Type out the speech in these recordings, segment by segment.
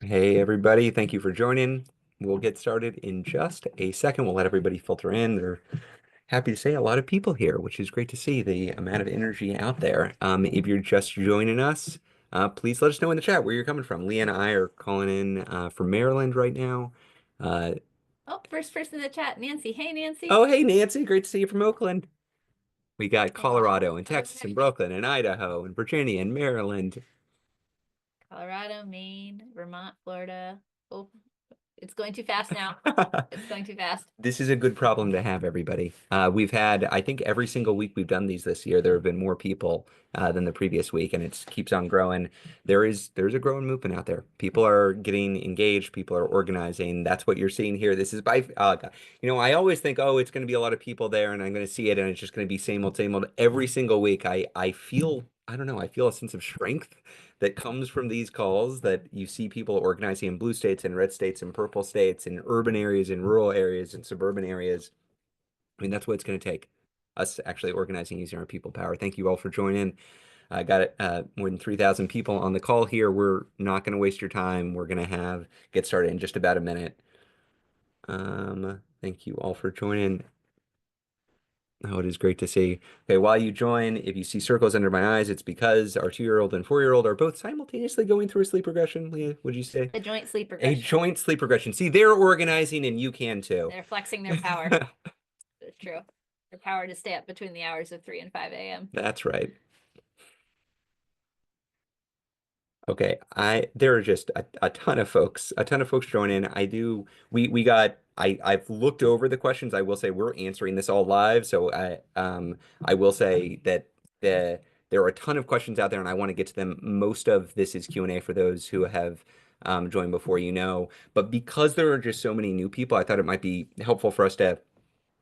Hey, everybody. Thank you for joining. We'll get started in just a second. We'll let everybody filter in. They're happy to say a lot of people here, which is great to see the amount of energy out there. If you're just joining us, please let us know in the chat where you're coming from. Leah and I are calling in from Maryland right now. Uh, Oh, first person in the chat, Nancy. Hey, oh, Nancy. hey, Nancy. Great to see you from Oakland. We got And Colorado and Texas and okay, Brooklyn and Idaho and Virginia and Maryland. Colorado, Maine, Vermont, Florida. Oh, it's going too fast now. It's going too fast. This is a good problem to have, everybody. We've had, I think every single week we've done these this year, there have been more people than the previous week, and it keeps on growing. There's a growing movement out there. People are getting engaged, people are organizing. That's what you're seeing here. This is by, I always think, oh, it's going to be a lot of people there, and I'm going to see it, and it's just going to be same old, same old. Every single week, I feel, I don't know, I feel a sense of strength that comes from these calls that you see people organizing in blue states and red states and purple states in urban areas and rural areas and suburban areas. I mean, that's what it's going to take. Us actually organizing using our people power. Thank you all for joining. I got it. More than 3,000 people on the call here. We're not going to waste your time. We're going to get started in just about a minute. Thank you all for joining. Oh, it is great to see. Okay, while you join, if you see circles under my eyes, it's because our 2-year-old and 4-year-old are both simultaneously going through a sleep regression. Leah, would you say? A joint sleep A regression. joint sleep regression. See, they're organizing and you can too. They're flexing their power. It's true. Their power to stay up between the hours of 3 and 5 a.m. That's right. Okay, there are just a ton of folks, joining. We got I've looked over the questions. I will say we're answering this all live, so I will say that there are a ton of questions out there and I want to get to them. Most of this is Q&A for those who have joined before, but because there are just so many new people, I thought it might be helpful for us to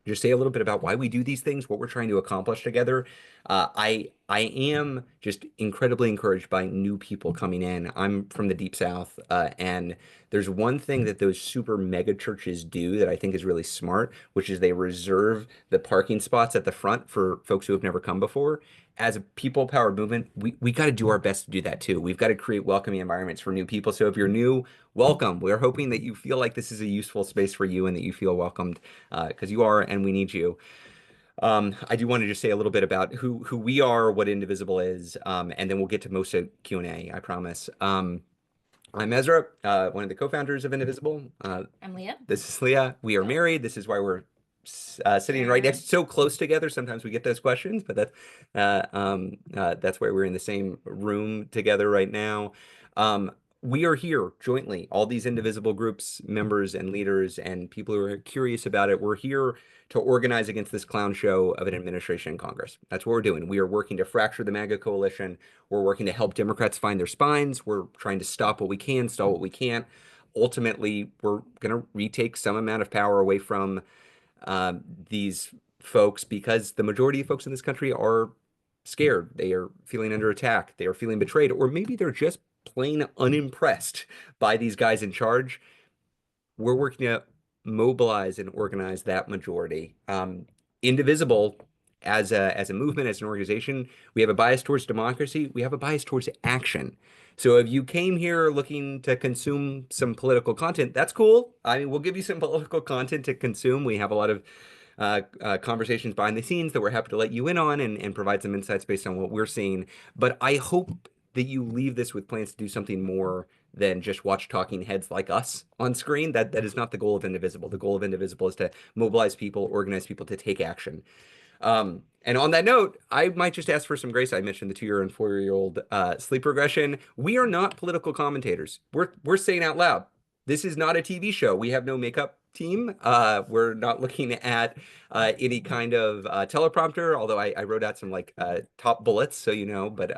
just say a little bit about why we do these things, what we're trying to accomplish together. I am just incredibly encouraged by new people coming in. I'm from the Deep South, and there's one thing that those super mega churches do that I think is really smart, which is they reserve the parking spots at the front for folks who have never come before. As a people powered movement, we got to do our best to do that too. We've got to create welcoming environments for new people. So if you're new, welcome. We're hoping that you feel like this is a useful space for you and that you feel welcomed because you are, and we need you. I do want to just say a little bit about who we are, what Indivisible is, and then we'll get to most of Q&A, I promise. I'm Ezra, one of the co-founders of Indivisible. I'm Leah. This is Leah. We are Oh, married. This is why we're sitting right sharing. next, so close together. Sometimes we get those questions, but that's why we're in the same room together right now. Um, we are here jointly, all these Indivisible groups, members and leaders, and people who are curious about it. We're here to organize against this clown show of an administration in Congress. That's what we're doing. We are working to fracture the MAGA coalition. We're working to help Democrats find their spines. We're trying to stop what we can, stall what we can't. Ultimately, we're going to retake some amount of power away from these folks because the majority of folks in this country are scared. They are feeling under attack. They are feeling betrayed, or maybe they're just plain unimpressed by these guys in charge. We're working to mobilize and organize that majority. Indivisible, as a movement, as an organization, we have a bias towards democracy. We have a bias towards action. So if you came here looking to consume some political content, that's cool. I mean, we'll give you some political content to consume. We have a lot of conversations behind the scenes that we're happy to let you in on and provide some insights based on what we're seeing. But I hope that you leave this with plans to do something more than just watch talking heads like us on screen. That is not the goal of Indivisible. The goal of Indivisible is to mobilize people, organize people to take action. And on that note, I might just ask for some grace. I mentioned the 2-year and 4-year-old sleep regression. We are not political commentators. We're saying out loud, this is not a TV show. We have no makeup team. We're not looking at any kind of teleprompter, although I wrote out some like top bullets, so but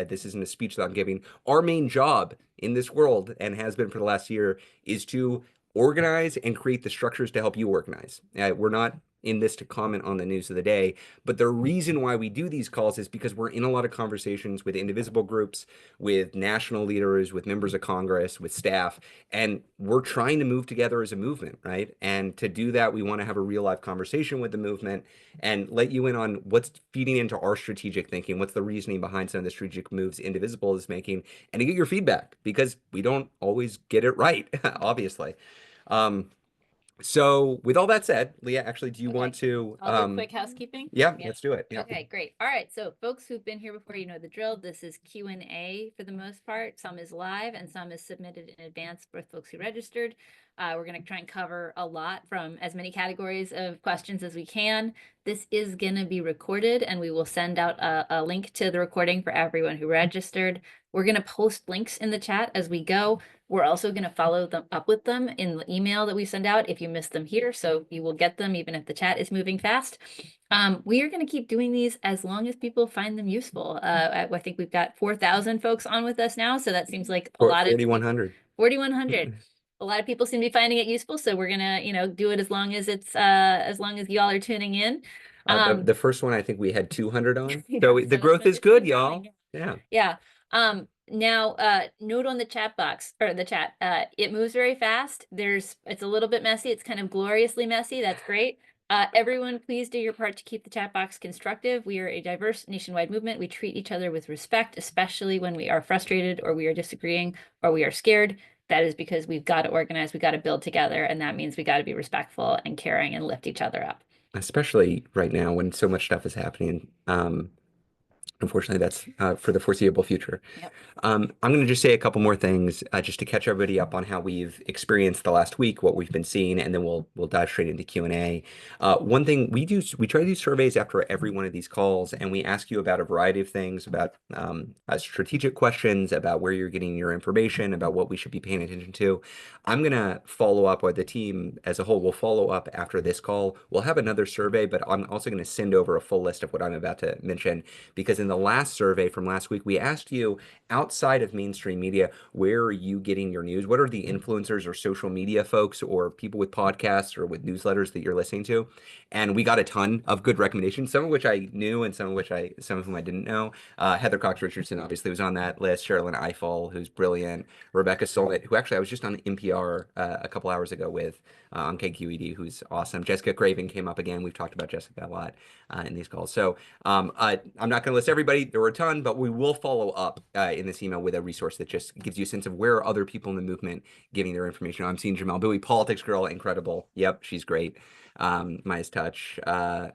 this isn't a speech that I'm giving. Our main job in this world, and has been for the last year, is to organize and create the structures to help you organize. We're not in this to comment on the news of the day. But the reason why we do these calls is because we're in a lot of conversations with indivisible groups, with national leaders, with members of Congress, with staff, and we're trying to move together as a movement, right? And to do that, we want to have a real life conversation with the movement and let you in on what's feeding into our strategic thinking, what's the reasoning behind some of the strategic moves Indivisible is making, and to get your feedback because we don't always get it right, obviously. Um, so with all that said, Leah, actually, do you Okay. want to I'll do quick housekeeping. yeah, Yeah. let's do it. Yeah. Okay, great. All right. So folks who've been here before, you know the drill. This is Q&A for the most part. Some is live and some is submitted in advance for folks who registered. We're going to try and cover a lot from as many categories of questions as we can. This is going to be recorded and we will send out a link to the recording for everyone who registered. We're going to post links in the chat as we go. We're also going to follow them up with them in the email that we send out if you missed them here. So you will get them even if the chat is moving fast. We are going to keep doing these as long as people find them useful. I think we've got 4,000 folks on with us now. So that seems like a lot of 4,100. 4,100. A lot of people seem to be finding it useful. So we're going to, do it as long as it's, as long as y'all are tuning in. The first one, I think we had 200 on. Yeah, So the growth is it's still good, growing. y'all. Yeah. Yeah. Now, note on the chat box or the chat, it moves very fast. It's a little bit messy. It's kind of gloriously messy. That's great. Everyone, please do your part to keep the chat box constructive. We are a diverse nationwide movement. We treat each other with respect, especially when we are frustrated or we are disagreeing or we are scared. That is because we've got to organize, we got to build together, and that means we got to be respectful and caring and lift each other up. Especially right now when so much stuff is happening. Unfortunately, that's for the foreseeable future. Yep. I'm going to just say a couple more things just to catch everybody up on how we've experienced the last week, what we've been seeing, and then we'll dive straight into Q&A. One thing we try to do surveys after every one of these calls, and we ask you about a variety of things, about strategic questions, about where you're getting your information, about what we should be paying attention to. I'm going to follow up, or the team as a whole will follow up after this call. We'll have another survey, but I'm also going to send over a full list of what I'm about to mention because in the last survey from last week, we asked you outside of mainstream media, where are you getting your news? What are the influencers or social media folks or people with podcasts or with newsletters that you're listening to? And we got a ton of good recommendations, some of which I knew and some of whom I didn't know. Heather Cox Richardson obviously was on that list. Sherilyn Ifill, who's brilliant. Rebecca Solnit, who actually I was just on NPR a couple hours ago with on KQED, who's awesome. Jessica Craven came up again. We've talked about Jessica a lot in these calls. So I'm not going to list everybody. There were a ton, but we will follow up in this email with a resource that just gives you a sense of where are other people in the movement giving their information. I'm seeing Jamel Bowie, Politics Girl, incredible. Yep, she's great. Maya's Touch.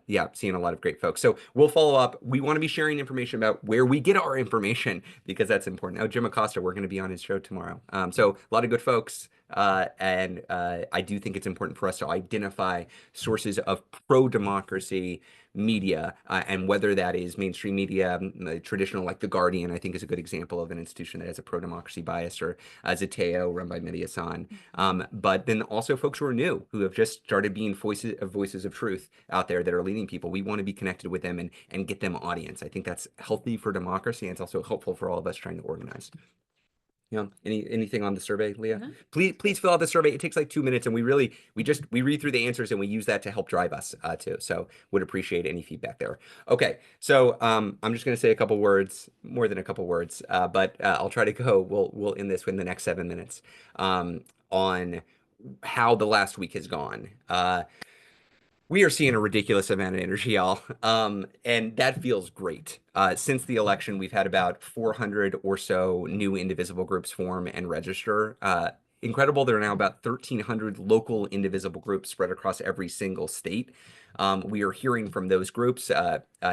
Yeah, seeing a lot of great folks. So we'll follow up. We want to be sharing information about where we get our information because that's important. Oh, Jim Acosta, we're going to be on his show tomorrow. So a lot of good folks. And I do think it's important for us to identify sources of pro-democracy media, and whether that is mainstream media, traditional like The Guardian, I think is a good example of an institution that has a pro-democracy bias, or Zateo, run by Mehdi Hassan. But then also folks who are new, who have just started being voices of truth out there that are leading people. We want to be connected with them and get them audience. I think that's healthy for democracy, and it's also helpful for all of us trying to organize. Anything on the survey, Leah? No. Please fill out the survey. It takes like 2 minutes, and we read through the answers and we use that to help drive us too. So would appreciate any feedback there. Okay, so I'm just going to say a couple words, more than a couple words, but I'll try to go. We'll end this within the next 7 minutes on how the last week has gone. We are seeing a ridiculous amount of energy, y'all. And that feels great. Since the election, we've had about 400 or so new Indivisible groups form and register. Incredible. There are now about 1,300 local Indivisible groups spread across every single state. We are hearing from those groups,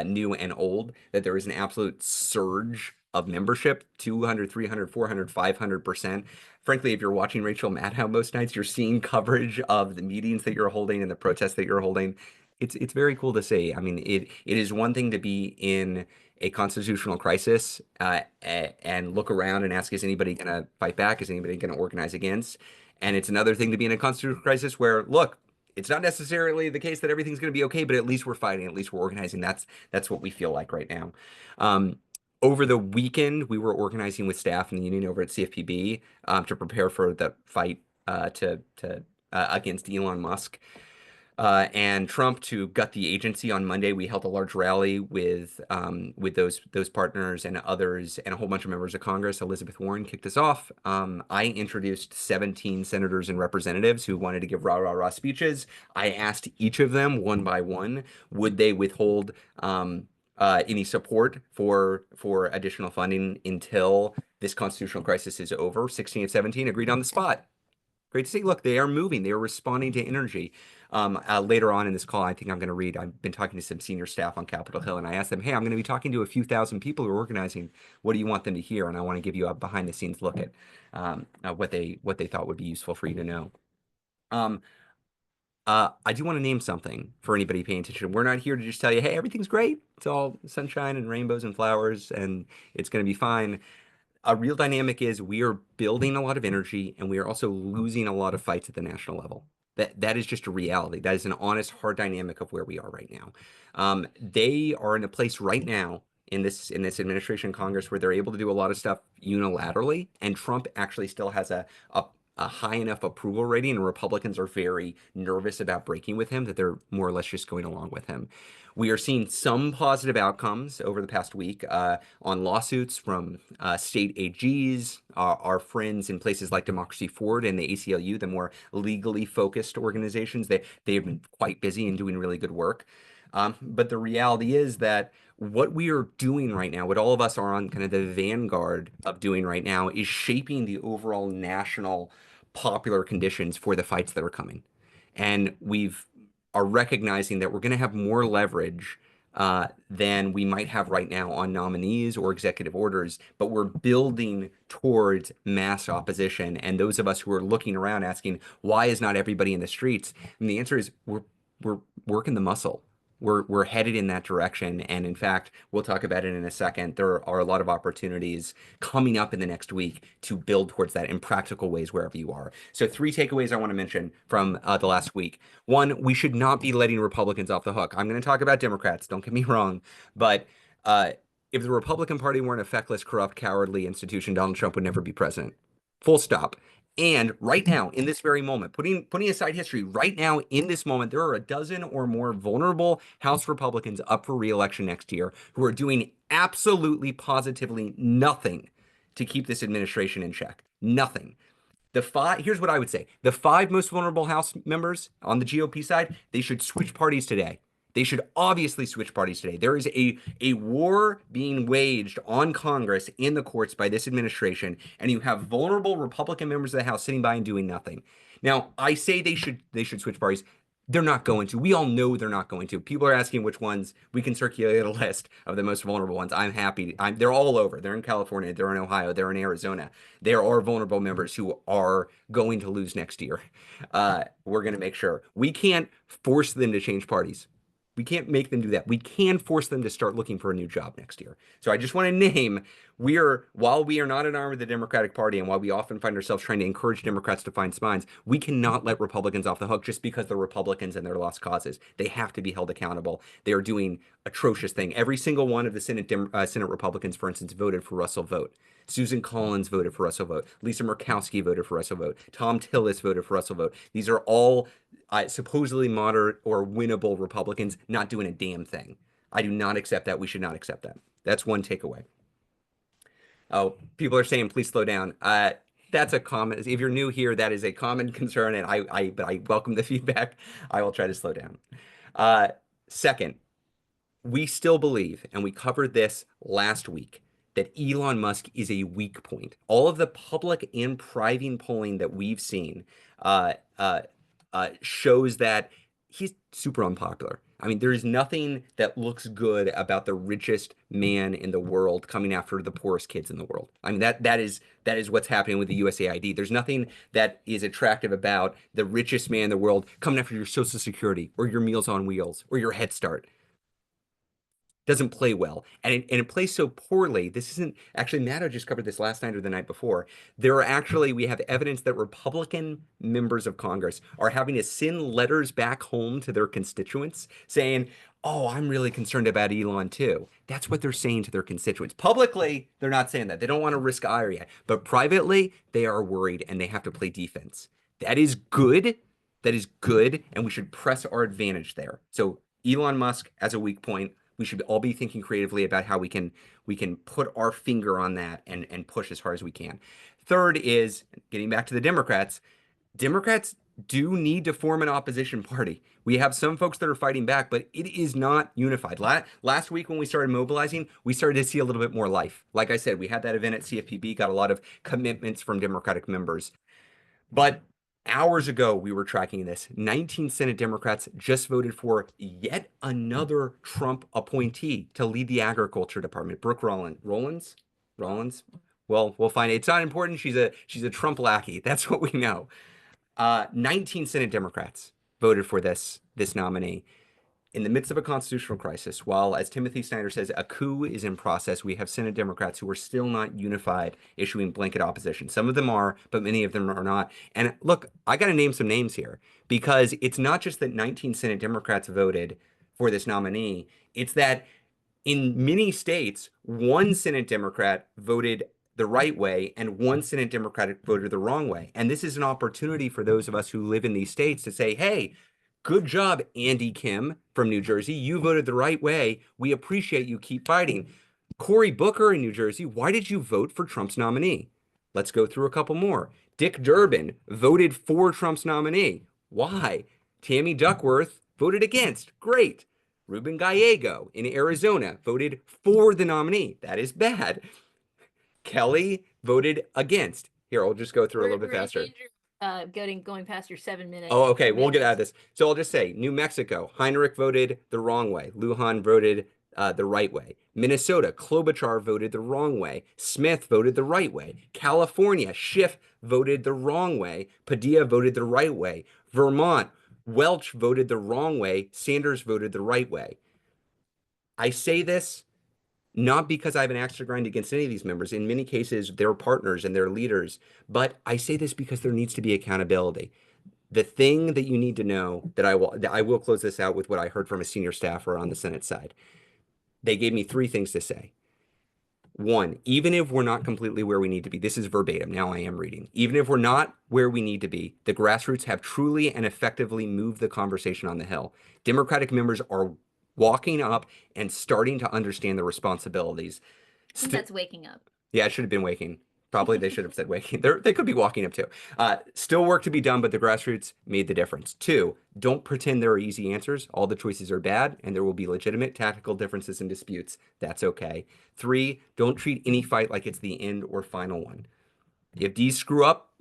new and old, that there is an absolute surge of membership, 200, 300, 400, 500%. Frankly, if you're watching Rachel Maddow most nights, you're seeing coverage of the meetings that you're holding and the protests that you're holding. It's very cool to see. I mean, it is one thing to be in a constitutional crisis and look around and ask, is anybody going to fight back? Is anybody going to organize against? And it's another thing to be in a constitutional crisis where, look, it's not necessarily the case that everything's going to be okay, but at least we're fighting, at least we're organizing. That's what we feel like right now. Over the weekend, we were organizing with staff in the union over at CFPB to prepare for the fight to against Elon Musk. And Trump to gut the agency on Monday. We held a large rally with those partners and others, and a whole bunch of members of Congress. Elizabeth Warren kicked us off. I introduced 17 senators and representatives who wanted to give rah rah rah speeches. I asked each of them one by one, would they withhold any support for additional funding until this constitutional crisis is over. 16 of 17 agreed on the spot. Great to see. Look, they are moving. They are responding to energy. Later on in this call, I think I'm going to read. I've been talking to some senior staff on Capitol Hill, and I asked them, "Hey, I'm going to be talking to a few thousand people who are organizing. What do you want them to hear?" And I want to give you a behind-the-scenes look at what they thought would be useful for you to know. Um, I do want to name something for anybody paying attention. We're not here to just tell you, "Hey, everything's great. It's all sunshine and rainbows and flowers, and it's going to be fine." A real dynamic is we are building a lot of energy and we are also losing a lot of fights at the national level. That is just a reality. That is an honest, hard dynamic of where we are right now. They are in a place right now in this administration Congress where they're able to do a lot of stuff unilaterally, and Trump actually still has a high enough approval rating, and Republicans are very nervous about breaking with him that they're more or less just going along with him. We are seeing some positive outcomes over the past week on lawsuits from state AGs, our friends in places like Democracy Forward and the ACLU, the more legally focused organizations. They have been quite busy and doing really good work. But the reality is that what we are doing right now, what all of us are on kind of the vanguard of doing right now, is shaping the overall national popular conditions for the fights that are coming. And we've are recognizing that we're going to have more leverage than we might have right now on nominees or executive orders, but we're building towards mass opposition. And those of us who are looking around asking, why is not everybody in the streets? And the answer is we're working the muscle. We're headed in that direction. And in fact, we'll talk about it in a second. There are a lot of opportunities coming up in the next week to build towards that in practical ways wherever you are. So, three takeaways I want to mention from the last week. One, we should not be letting Republicans off the hook. I'm going to talk about Democrats, don't get me wrong, but uh, if the Republican Party weren't a feckless, corrupt, cowardly institution, Donald Trump would never be president. Full stop. And right now, in this very moment, putting aside history, right now, in this moment, there are a dozen or more vulnerable House Republicans up for re-election next year who are doing absolutely, positively nothing to keep this administration in check. Nothing. Here's what I would say. The five most vulnerable House members on the GOP side, they should switch parties today. They should obviously switch parties today. There is a war being waged on Congress in the courts by this administration, and you have vulnerable Republican members of the House sitting by and doing nothing. Now, I say they should switch parties. They're not going to. We all know they're not going to. People are asking which ones. We can circulate a list of the most vulnerable ones. I'm happy. They're all over. They're in California. They're in Ohio. They're in Arizona. There are vulnerable members who are going to lose next year. We're going to make sure. We can't force them to change parties. We can't make them do that. We can force them to start looking for a new job next year. So I just want to name while we are not an arm of the Democratic Party and while we often find ourselves trying to encourage Democrats to find spines, we cannot let Republicans off the hook just because they're Republicans and they're lost causes. They have to be held accountable. They are doing atrocious thing. Every single one of the Senate Republicans, for instance, voted for Russell Vogt. Susan Collins voted for Russell Vogt. Lisa Murkowski voted for Russell Vogt. Tom Tillis voted for Russell Vogt. These are all supposedly moderate or winnable Republicans not doing a damn thing. I do not accept that. We should not accept that. That's one takeaway. Oh, people are saying, please slow down. That's a common, if you're new here, that is a common concern, and but I welcome the feedback. I will try to slow down. Uh, Second, we still believe, and we covered this last week, that Elon Musk is a weak point. All of the public and private polling that we've seen uh, uh, shows that he's super unpopular. I mean, there is nothing that looks good about the richest man in the world coming after the poorest kids in the world. I mean, that is what's happening with the USAID. There's nothing that is attractive about the richest man in the world coming after your Social Security or your Meals on Wheels or your Head Start. Doesn't play well, and it plays so poorly. This isn't actually, Maddow just covered this last night or the night before. We have evidence that Republican members of Congress are having to send letters back home to their constituents saying, "Oh, I'm really concerned about Elon too." That's what they're saying to their constituents. Publicly, they're not saying that. They don't want to risk ire yet, but privately, they are worried and they have to play defense. That is good. that is good, and we should press our advantage there. So Elon Musk as a weak point, we should all be thinking creatively about how we can put our finger on that and push as hard as we can. Third is getting back to the Democrats. Democrats do need to form an opposition party. We have some folks that are fighting back, but it is not unified. Last week when we started mobilizing, we started to see a little bit more life. Like I said, we had that event at CFPB, got a lot of commitments from Democratic members. But hours ago, we were tracking this. 19 Senate Democrats just voted for yet another Trump appointee to lead the Agriculture Department. Brooke Rollins. Well, we'll find it. It's not important. She's a Trump lackey. That's what we know. 19 Senate Democrats voted for this nominee. In the midst of a constitutional crisis, while, as Timothy Snyder says, a coup is in process, we have Senate Democrats who are still not unified, issuing blanket opposition. Some of them are, but many of them are not. And look, I got to name some names here because it's not just that 19 Senate Democrats voted for this nominee, it's that in many states, one Senate Democrat voted the right way and one Senate Democrat voted the wrong way. And this is an opportunity for those of us who live in these states to say, hey, good job, Andy Kim from New Jersey. You voted the right way. We appreciate you. Keep fighting. Cory Booker in New Jersey, why did you vote for Trump's nominee? Let's go through a couple more. Dick Durbin voted for Trump's nominee. Why? Tammy Duckworth voted against. Great. Ruben Gallego in Arizona voted for the nominee. That is bad. Kelly voted against. Here, I'll just go through a little bit We're in faster. danger going past your 7 minute Oh, okay. We'll get out of limit. this. So I'll just say New Mexico, Heinrich voted the wrong way. Lujan voted the right way. Minnesota, Klobuchar voted the wrong way. Smith voted the right way. California, Schiff voted the wrong way. Padilla voted the right way. Vermont, Welch voted the wrong way. Sanders voted the right way. I say this not because I have an axe to grind against any of these members. In many cases, they're partners and they're leaders. But I say this because there needs to be accountability. The thing that you need to know that I will close this out with what I heard from a senior staffer on the Senate side. They gave me three things to say. One, even if we're not completely where we need to be, this is verbatim, now I am reading. Even if we're not where we need to be, the grassroots have truly and effectively moved the conversation on the Hill. Democratic members are walking up and starting to understand the responsibilities. I think that's waking up. Yeah, it should have been waking. Probably they should have said waking. They could be walking up too. Still work to be done, but the grassroots made the difference. Two, don't pretend there are easy answers. All the choices are bad, and there will be legitimate tactical differences and disputes. That's okay. Three, don't treat any fight like it's the end or final one. If these screw up,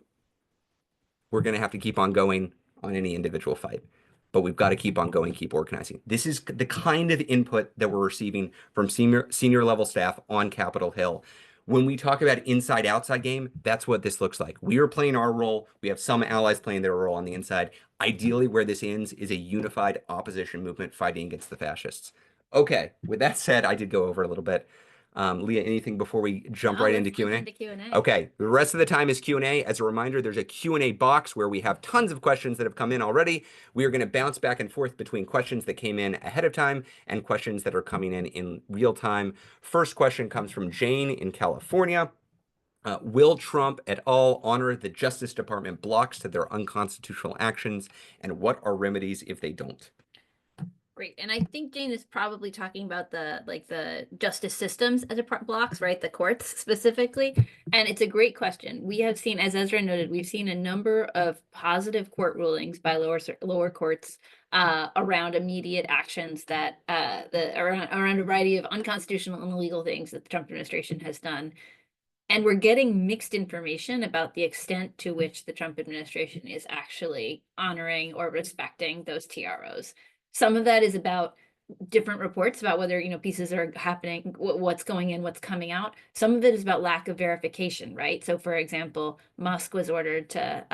we're going to have to keep on going on any individual fight. But we've got to keep on going, keep organizing. This is the kind of input that we're receiving from senior level staff on Capitol Hill. When we talk about inside outside game, that's what this looks like. We are playing our role. We have some allies playing their role on the inside. Ideally, where this ends is a unified opposition movement fighting against the fascists. Okay, with that said, I did go over a little bit. Leah, anything before we jump No, right let's into jump Q&A? into Q&A. Okay, the rest of the time is Q&A. As a reminder, there's a Q&A box where we have tons of questions that have come in already. We are going to bounce back and forth between questions that came in ahead of time and questions that are coming in real time. First question comes from Jane in California. Will Trump et al. Honor the Justice Department blocks to their unconstitutional actions, and what are remedies if they don't? Great. And I think Jane is probably talking about the justice systems as a blocks, right? The courts specifically. And it's a great question. We have seen, as Ezra noted, we've seen a number of positive court rulings by lower courts around immediate actions that around a variety of unconstitutional and illegal things that the Trump administration has done. And we're getting mixed information about the extent to which the Trump administration is actually honoring or respecting those TROs. Some of that is about different reports about whether, pieces are happening, what's going in, what's coming out. Some of it is about lack of verification, right? So for example, Musk was ordered to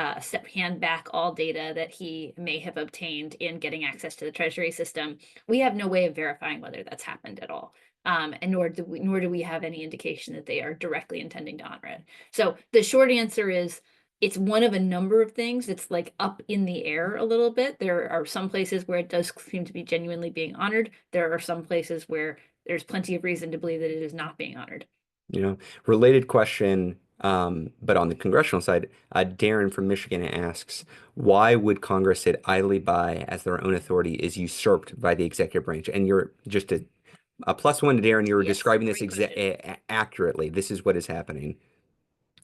hand back all data that he may have obtained in getting access to the Treasury system. We have no way of verifying whether that's happened at all. And nor do we have any indication that they are directly intending to honor it. So the short answer is it's one of a number of things. It's like up in the air a little bit. There are some places where it does seem to be genuinely being honored. There are some places where there's plenty of reason to believe that it is not being honored. Related question. But on the congressional side, Darren from Michigan asks, why would Congress sit idly by as their own authority is usurped by the executive branch? And you're just a plus one to Darren. You were Yes, describing this great question. accurately. This is what is happening.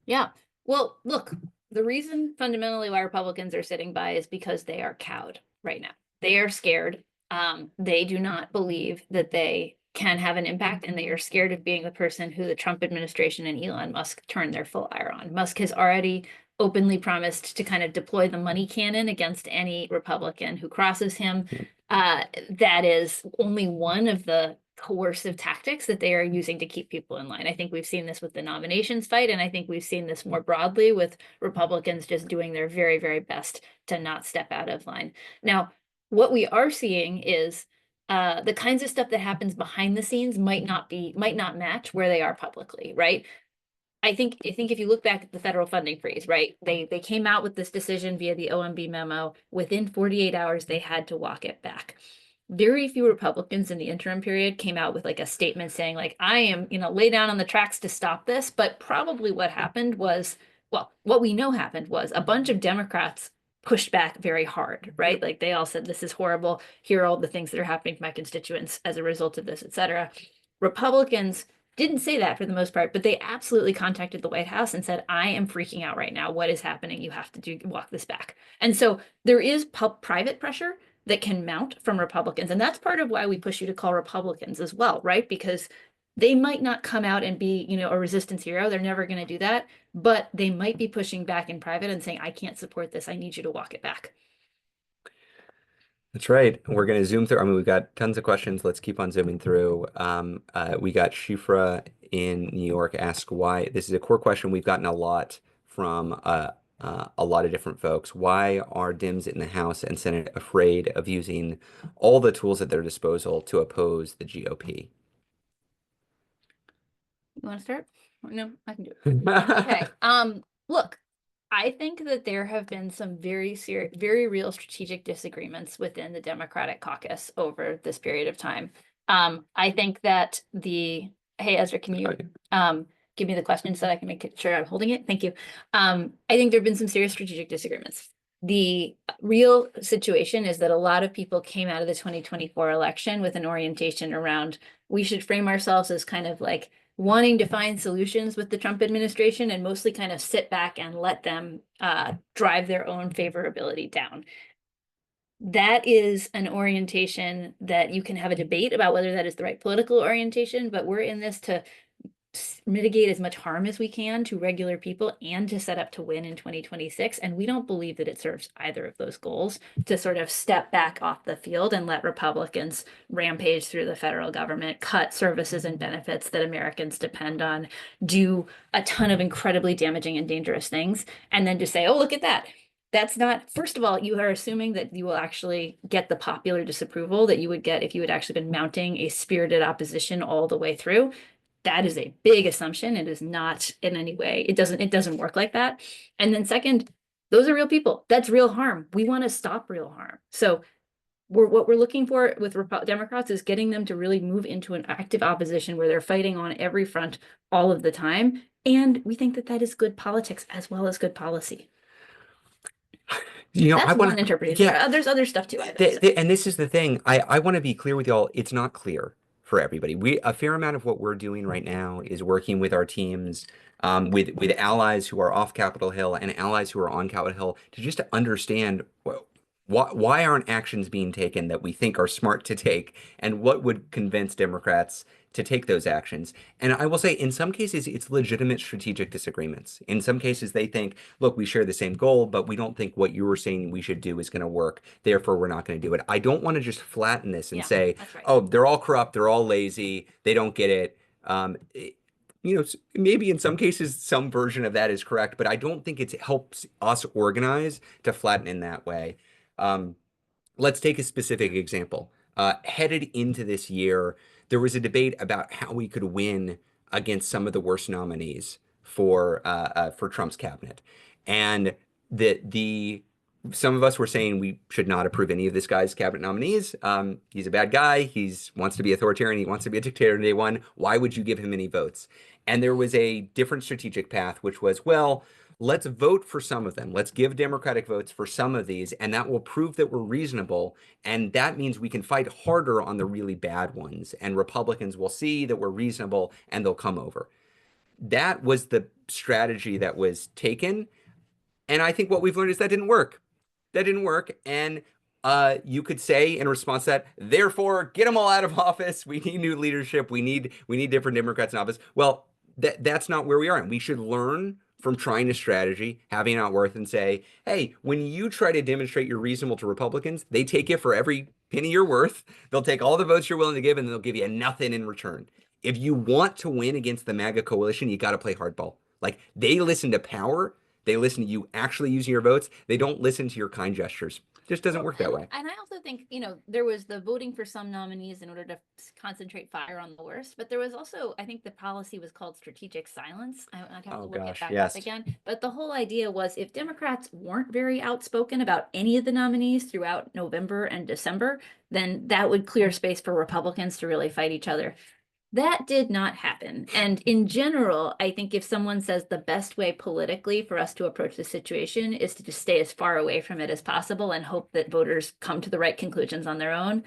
Yeah. Well, look, the reason fundamentally why Republicans are sitting by is because they are cowed right now. They are scared. They do not believe that they can have an impact, and they are scared of being the person who the Trump administration and Elon Musk turn their full ire on. Musk has already openly promised to kind of deploy the money cannon against any Republican who crosses him. That is only one of the coercive tactics that they are using to keep people in line. I think we've seen this with the nominations fight, and I think we've seen this more broadly with Republicans just doing their very, very best to not step out of line. Now, what we are seeing is the kinds of stuff that happens behind the scenes might not match where they are publicly, right? I think if you look back at the federal funding freeze, right? They came out with this decision via the OMB memo. Within 48 hours, they had to walk it back. Very few Republicans in the interim period came out with like a statement saying like, I am, lay down on the tracks to stop this. But probably what happened was, well, what we know happened was a bunch of Democrats pushed back very hard, right? Like they all said, this is horrible. Here are all the things that are happening to my constituents as a result of this, et cetera. Republicans didn't say that for the most part, but they absolutely contacted the White House and said, I am freaking out right now. What is happening? You have to walk this back. And so there is private pressure that can mount from Republicans. And that's part of why we push you to call Republicans as well, right? Because they might not come out and be, a resistance hero. They're never going to do that, but they might be pushing back in private and saying, I can't support this. I need you to walk it back. That's right. We're going to zoom through. I mean, we've got tons of questions. Let's keep on zooming through. We got Shifra in New York ask why. This is a core question we've gotten a lot from a lot of different folks. Why are Dems in the House and Senate afraid of using all the tools at their disposal to oppose the GOP? You want to start? No, I can do it. Okay. Look, I think that there have been some very serious, very real strategic disagreements within the Democratic caucus over this period of time. I think that hey, Ezra, can you give me the question so that I can make sure I'm holding it? Thank you. I think there have been some serious strategic disagreements. The real situation is that a lot of people came out of the 2024 election with an orientation around we should frame ourselves as kind of like wanting to find solutions with the Trump administration and mostly kind of sit back and let them drive their own favorability down. That is an orientation that you can have a debate about whether that is the right political orientation, but we're in this to mitigate as much harm as we can to regular people and to set up to win in 2026. And we don't believe that it serves either of those goals to sort of step back off the field and let Republicans rampage through the federal government, cut services and benefits that Americans depend on, do a ton of incredibly damaging and dangerous things, and then just say, oh, look at that. That's not, first of all, you are assuming that you will actually get the popular disapproval that you would get if you had actually been mounting a spirited opposition all the way through. That is a big assumption. It is not in any way, it doesn't work like that. And then second, those are real people. That's real harm. We want to stop real harm. So what we're looking for with Democrats is getting them to really move into an active opposition where they're fighting on every front all of the time. And we think that that is good politics as well as good policy. I That's want one to, interpretation. yeah. There's other stuff too. I think. And this is the thing. I want to be clear with y'all. It's not clear for everybody. A fair amount of what we're doing right now is working with our teams, with allies who are off Capitol Hill and allies who are on Capitol Hill to just to understand why aren't actions being taken that we think are smart to take, and what would convince Democrats to take those actions. And I will say, in some cases, it's legitimate strategic disagreements. In some cases, they think, look, we share the same goal, but we don't think what you were saying we should do is going to work. Therefore, we're not going to do it. I don't want to just flatten this and say, right. oh, they're all corrupt, they're all lazy, they don't get it. Maybe in some cases, some version of that is correct, but I don't think it helps us organize to flatten in that way. Let's take a specific example. Headed into this year, there was a debate about how we could win against some of the worst nominees for Trump's cabinet, and the some of us were saying we should not approve any of this guy's cabinet nominees. He's a bad guy. He wants to be authoritarian. He wants to be a dictator on day one. Why would you give him any votes? And there was a different strategic path, which was, well, let's vote for some of them. Let's give Democratic votes for some of these, and that will prove that we're reasonable. And that means we can fight harder on the really bad ones, and Republicans will see that we're reasonable and they'll come over. That was the strategy that was taken. And I think what we've learned is that didn't work. That didn't work. And you could say in response to that, therefore, get them all out of office. We need new leadership. We need different Democrats in office. Well, that's not where we are. And we should learn from trying a strategy, having it not worth, and say, hey, when you try to demonstrate you're reasonable to Republicans, they take it for every penny you're worth. They'll take all the votes you're willing to give, and they'll give you nothing in return. If you want to win against the MAGA coalition, you got to play hardball. Like they listen to power. They listen to you actually using your votes. They don't listen to your kind gestures. It just doesn't Well, work that way. and I also think, there was the voting for some nominees in order to concentrate fire on the worst, but there was also, I think the policy was called strategic silence. I'd have to Oh look it gosh, back yes. up again. But the whole idea was if Democrats weren't very outspoken about any of the nominees throughout November and December, then that would clear space for Republicans to really fight each other. That did not happen. And in general, I think if someone says the best way politically for us to approach the situation is to just stay as far away from it as possible and hope that voters come to the right conclusions on their own,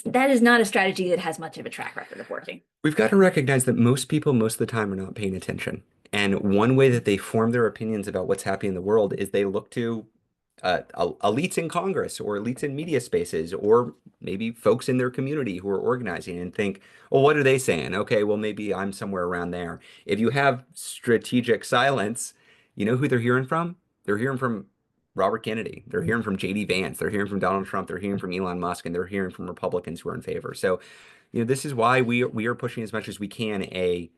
that is not a strategy that has much of a track record of working. We've got to recognize that most people, most of the time, are not paying attention. And one way that they form their opinions about what's happening in the world is they look to elites in Congress or elites in media spaces or maybe folks in their community who are organizing and think, well, what are they saying? Okay, well, maybe I'm somewhere around there. If you have strategic silence, you know who they're hearing from? They're hearing from Robert Kennedy. They're hearing from JD Vance. They're hearing from Donald Trump. They're hearing from Elon Musk, and they're hearing from Republicans who are in favor. So, this is why we are pushing as much as we can a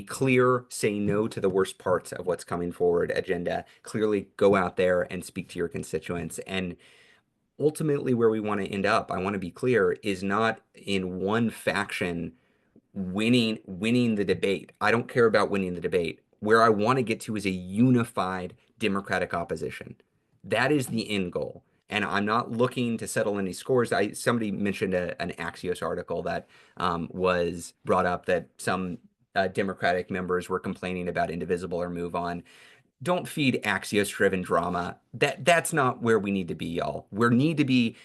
clear say no to the worst parts of what's coming forward agenda. Clearly go out there and speak to your constituents. And ultimately where we want to end up, I want to be clear, is not in one faction winning the debate. I don't care about winning the debate. Where I want to get to is a unified Democratic opposition. That is the end goal. And I'm not looking to settle any scores. Somebody mentioned an Axios article that was brought up that some Democratic members were complaining about Indivisible or Move On. Don't feed Axios-driven drama. That's not where we need to be, y'all. We need to be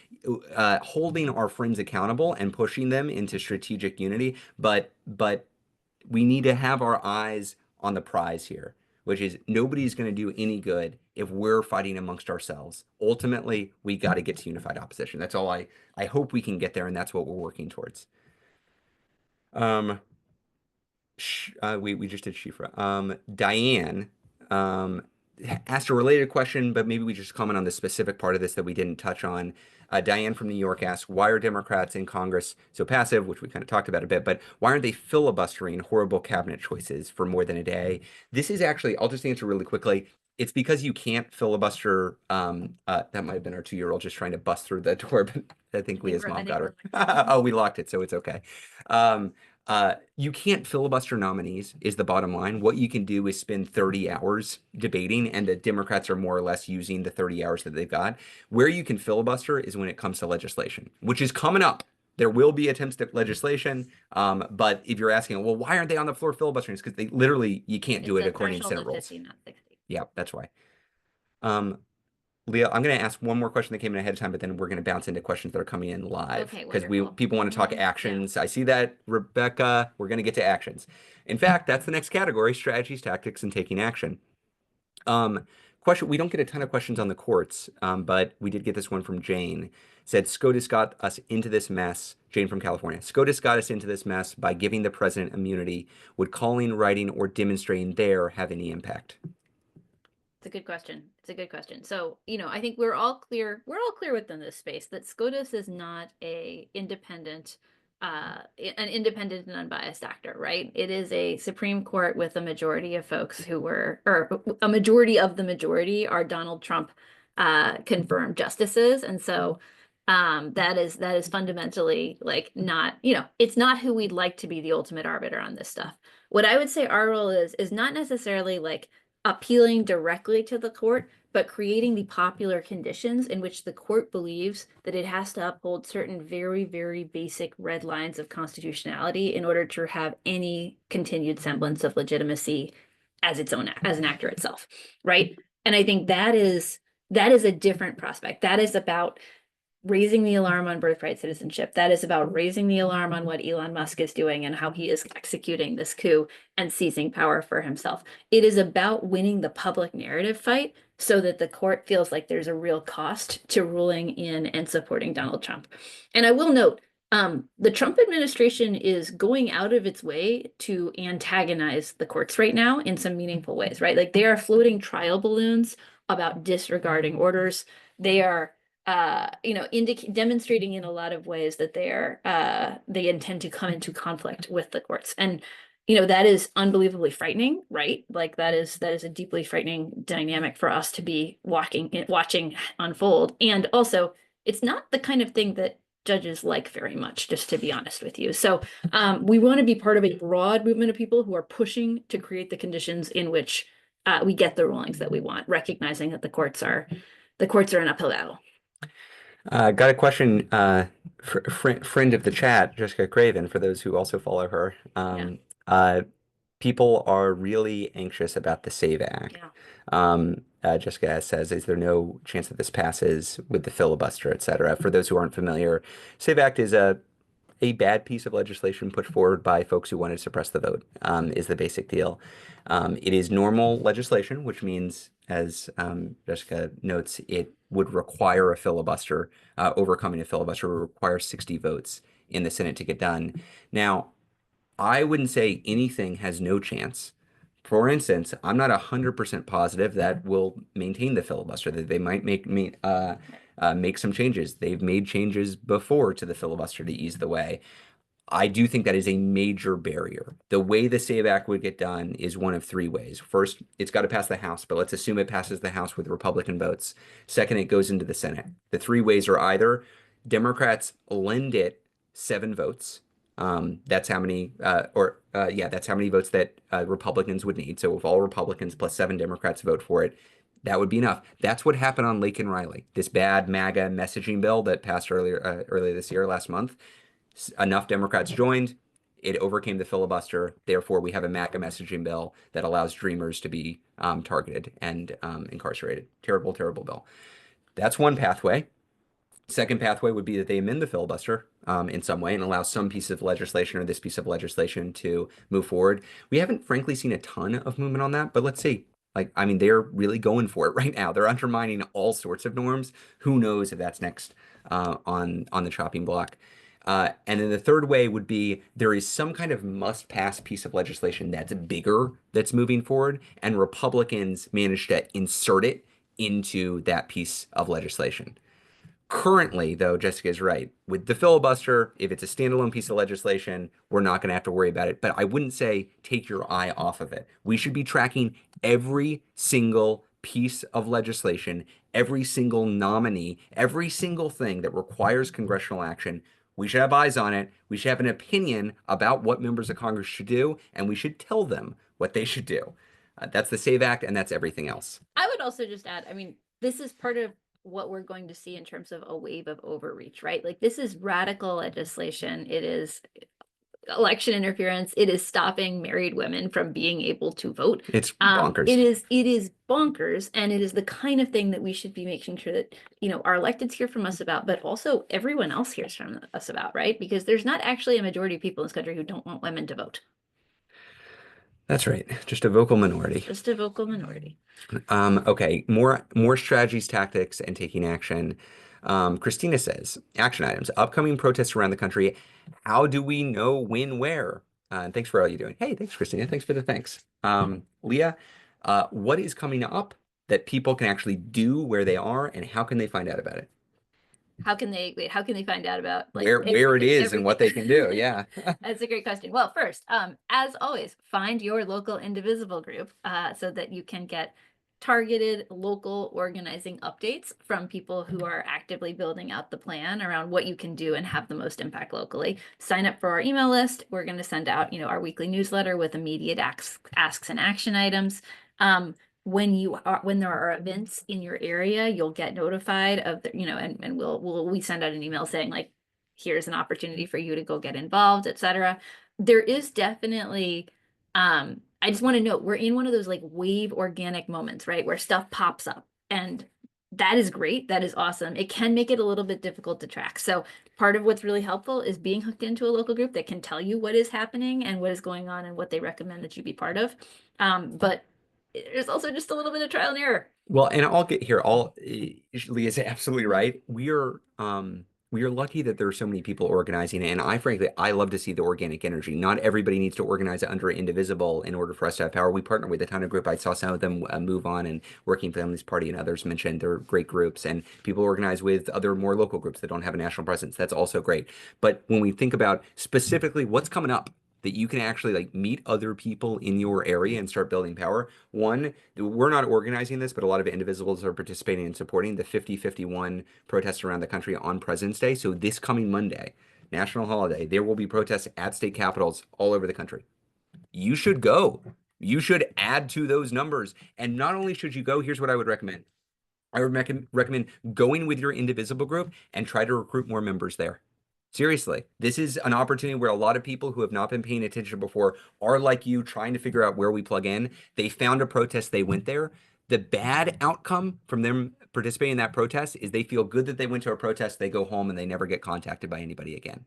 holding our friends accountable and pushing them into strategic unity. But we need to have our eyes on the prize here, which is nobody's going to do any good if we're fighting amongst ourselves. Ultimately, we got to get to unified opposition. That's all I hope we can get there, and that's what we're working towards. We just did Shifra. Diane asked a related question, but maybe we just comment on the specific part of this that we didn't touch on. Diane from New York asked, why are Democrats in Congress so passive, which we kind of talked about a bit, but why aren't they filibustering horrible cabinet choices for more than a day? This is actually, I'll just answer really quickly. It's because you can't filibuster. That might have been our 2-year-old just trying to bust through the door, but I think Leah's mom got her. Oh, we locked it, so it's okay. You can't filibuster nominees is the bottom line. What you can do is spend 30 hours debating, and the Democrats are more or less using the 30 hours that they've got. Where you can filibuster is when it comes to legislation, which is coming up. There will be attempts at legislation, but if you're asking, well, why aren't they on the floor filibustering? It's because they literally, you can't do it according to Senate rules. 50, not 60. Yeah, that's why. Leah, I'm going to ask one more question that came in ahead of time, but then we're going to bounce into questions that are coming in live Okay, because wonderful. people want to talk actions. I see that, Rebecca. We're going to get to actions. In fact, that's the next category: strategies, tactics, and taking action. Question. We don't get a ton of questions on the courts, but we did get this one from Jane. Said SCOTUS got us into this mess. Jane from California. SCOTUS got us into this mess by giving the president immunity. Would calling, writing, or demonstrating there have any impact? It's a good question. It's a good question. So, I think we're all clear within this space that SCOTUS is not an independent and unbiased actor, right? It is a Supreme Court with a majority of folks or a majority of the majority are Donald Trump confirmed justices. And so that is fundamentally like not, it's not who we'd like to be the ultimate arbiter on this stuff. What I would say our role is not necessarily like appealing directly to the court, but creating the popular conditions in which the court believes that it has to uphold certain very, very basic red lines of constitutionality in order to have any continued semblance of legitimacy as its own, as an actor itself, right? And I think that is a different prospect. That is about raising the alarm on birthright citizenship. That is about raising the alarm on what Elon Musk is doing and how he is executing this coup and seizing power for himself. It is about winning the public narrative fight so that the court feels like there's a real cost to ruling in and supporting Donald Trump. And I will note, the Trump administration is going out of its way to antagonize the courts right now in some meaningful ways, right? Like they are floating trial balloons about disregarding orders. They are demonstrating in a lot of ways that they intend to come into conflict with the courts. And that is unbelievably frightening, right? Like that is a deeply frightening dynamic for us to be watching unfold. And also, it's not the kind of thing that judges like very much, just to be honest with you. So we want to be part of a broad movement of people who are pushing to create the conditions in which we get the rulings that we want, recognizing that the courts are an uphill battle. Got a question, friend of the chat, Jessica Craven, for those who also follow her. Yeah. People are really anxious about the SAVE Act. Yeah. Jessica says, is there no chance that this passes with the filibuster, et cetera? For those who aren't familiar, SAVE Act is a bad piece of legislation put forward by folks who wanted to suppress the vote, is the basic deal. It is normal legislation, which means, as Jessica notes, it would require a filibuster. Overcoming a filibuster would require 60 votes in the Senate to get done. Now, I wouldn't say anything has no chance. For instance, I'm not 100% positive that we'll maintain the filibuster, that they might make some changes. They've made changes before to the filibuster to ease the way. I do think that is a major barrier. The way the SAVE Act would get done is one of three ways. First, it's got to pass the House, but let's assume it passes the House with Republican votes. Second, it goes into the Senate. The three ways are either Democrats lend it 7 votes. That's how many, that's how many votes that Republicans would need. So if all Republicans plus 7 Democrats vote for it, that would be enough. That's what happened on Lake and Riley, this bad MAGA messaging bill that passed earlier this year, last month. Enough Democrats joined, it overcame the filibuster. Therefore, we have a MAGA messaging bill that allows dreamers to be targeted and incarcerated. Terrible, terrible bill. That's one pathway. Second pathway would be that they amend the filibuster in some way and allow some piece of legislation or this piece of legislation to move forward. We haven't, frankly, seen a ton of movement on that, but let's see. Like, I mean, they're really going for it right now. They're undermining all sorts of norms. Who knows if that's next on the chopping block. And then the third way would be there is some kind of must-pass piece of legislation that's bigger that's moving forward, and Republicans manage to insert it into that piece of legislation. Currently, though, Jessica is right. With the filibuster, if it's a standalone piece of legislation, we're not going to have to worry about it. But I wouldn't say take your eye off of it. We should be tracking every single piece of legislation, every single nominee, every single thing that requires congressional action. We should have eyes on it. We should have an opinion about what members of Congress should do, and we should tell them what they should do. That's the SAVE Act, and that's everything else. I would also just add, I mean, this is part of what we're going to see in terms of a wave of overreach, right? Like this is radical legislation. It is election interference. It is stopping married women from being able to vote. It's bonkers. It is bonkers, and it is the kind of thing that we should be making sure that our electeds hear from us about, but also everyone else hears from us about, right? Because there's not actually a majority of people in this country who don't want women to vote. That's right. Just a vocal minority. Just a vocal minority. Okay, more strategies, tactics, and taking action. Christina says, action items, upcoming protests around the country. How do we know when, where? And thanks for all you're doing. Hey, thanks, Christina. Thanks for the thanks. Leah, what is coming up that people can actually do where they are, and how can they find out about it? How can they find out about where it is and what they can do? Yeah. That's a great question. Well, first, as always, find your local Indivisible group so that you can get targeted local organizing updates from people who are actively building out the plan around what you can do and have the most impact locally. Sign up for our email list. We're going to send out, our weekly newsletter with immediate asks and action items. when there are events in your area, you'll get notified of the, and we send out an email saying like, here's an opportunity for you to go get involved, etc. There is definitely, I just want to note we're in one of those like wave organic moments, right? Where stuff pops up, and that is great. That is awesome. It can make it a little bit difficult to track. So part of what's really helpful is being hooked into a local group that can tell you what is happening and what is going on and what they recommend that you be part of. But there's also just a little bit of trial and error. Well, and I'll get here. Leah's absolutely right. We are lucky that there are so many people organizing, and I frankly I love to see the organic energy. Not everybody needs to organize it under Indivisible in order for us to have power. We partner with a ton of group. I saw some of them move on, and Working Families Party and others mentioned they're great groups, and people organize with other more local groups that don't have a national presence. That's also great. But when we think about specifically what's coming up, that you can actually like meet other people in your area and start building power. One, we're not organizing this, but a lot of indivisibles are participating and supporting the 50-51 protests around the country on President's Day. So this coming Monday, national holiday, there will be protests at state capitals all over the country. You should go. You should add to those numbers. And not only should you go, here's what I would recommend. I would recommend going with your Indivisible group and try to recruit more members there. Seriously, this is an opportunity where a lot of people who have not been paying attention before are like you, trying to figure out where we plug in. They found a protest, they went there. The bad outcome from them participating in that protest is they feel good that they went to a protest, they go home and they never get contacted by anybody again.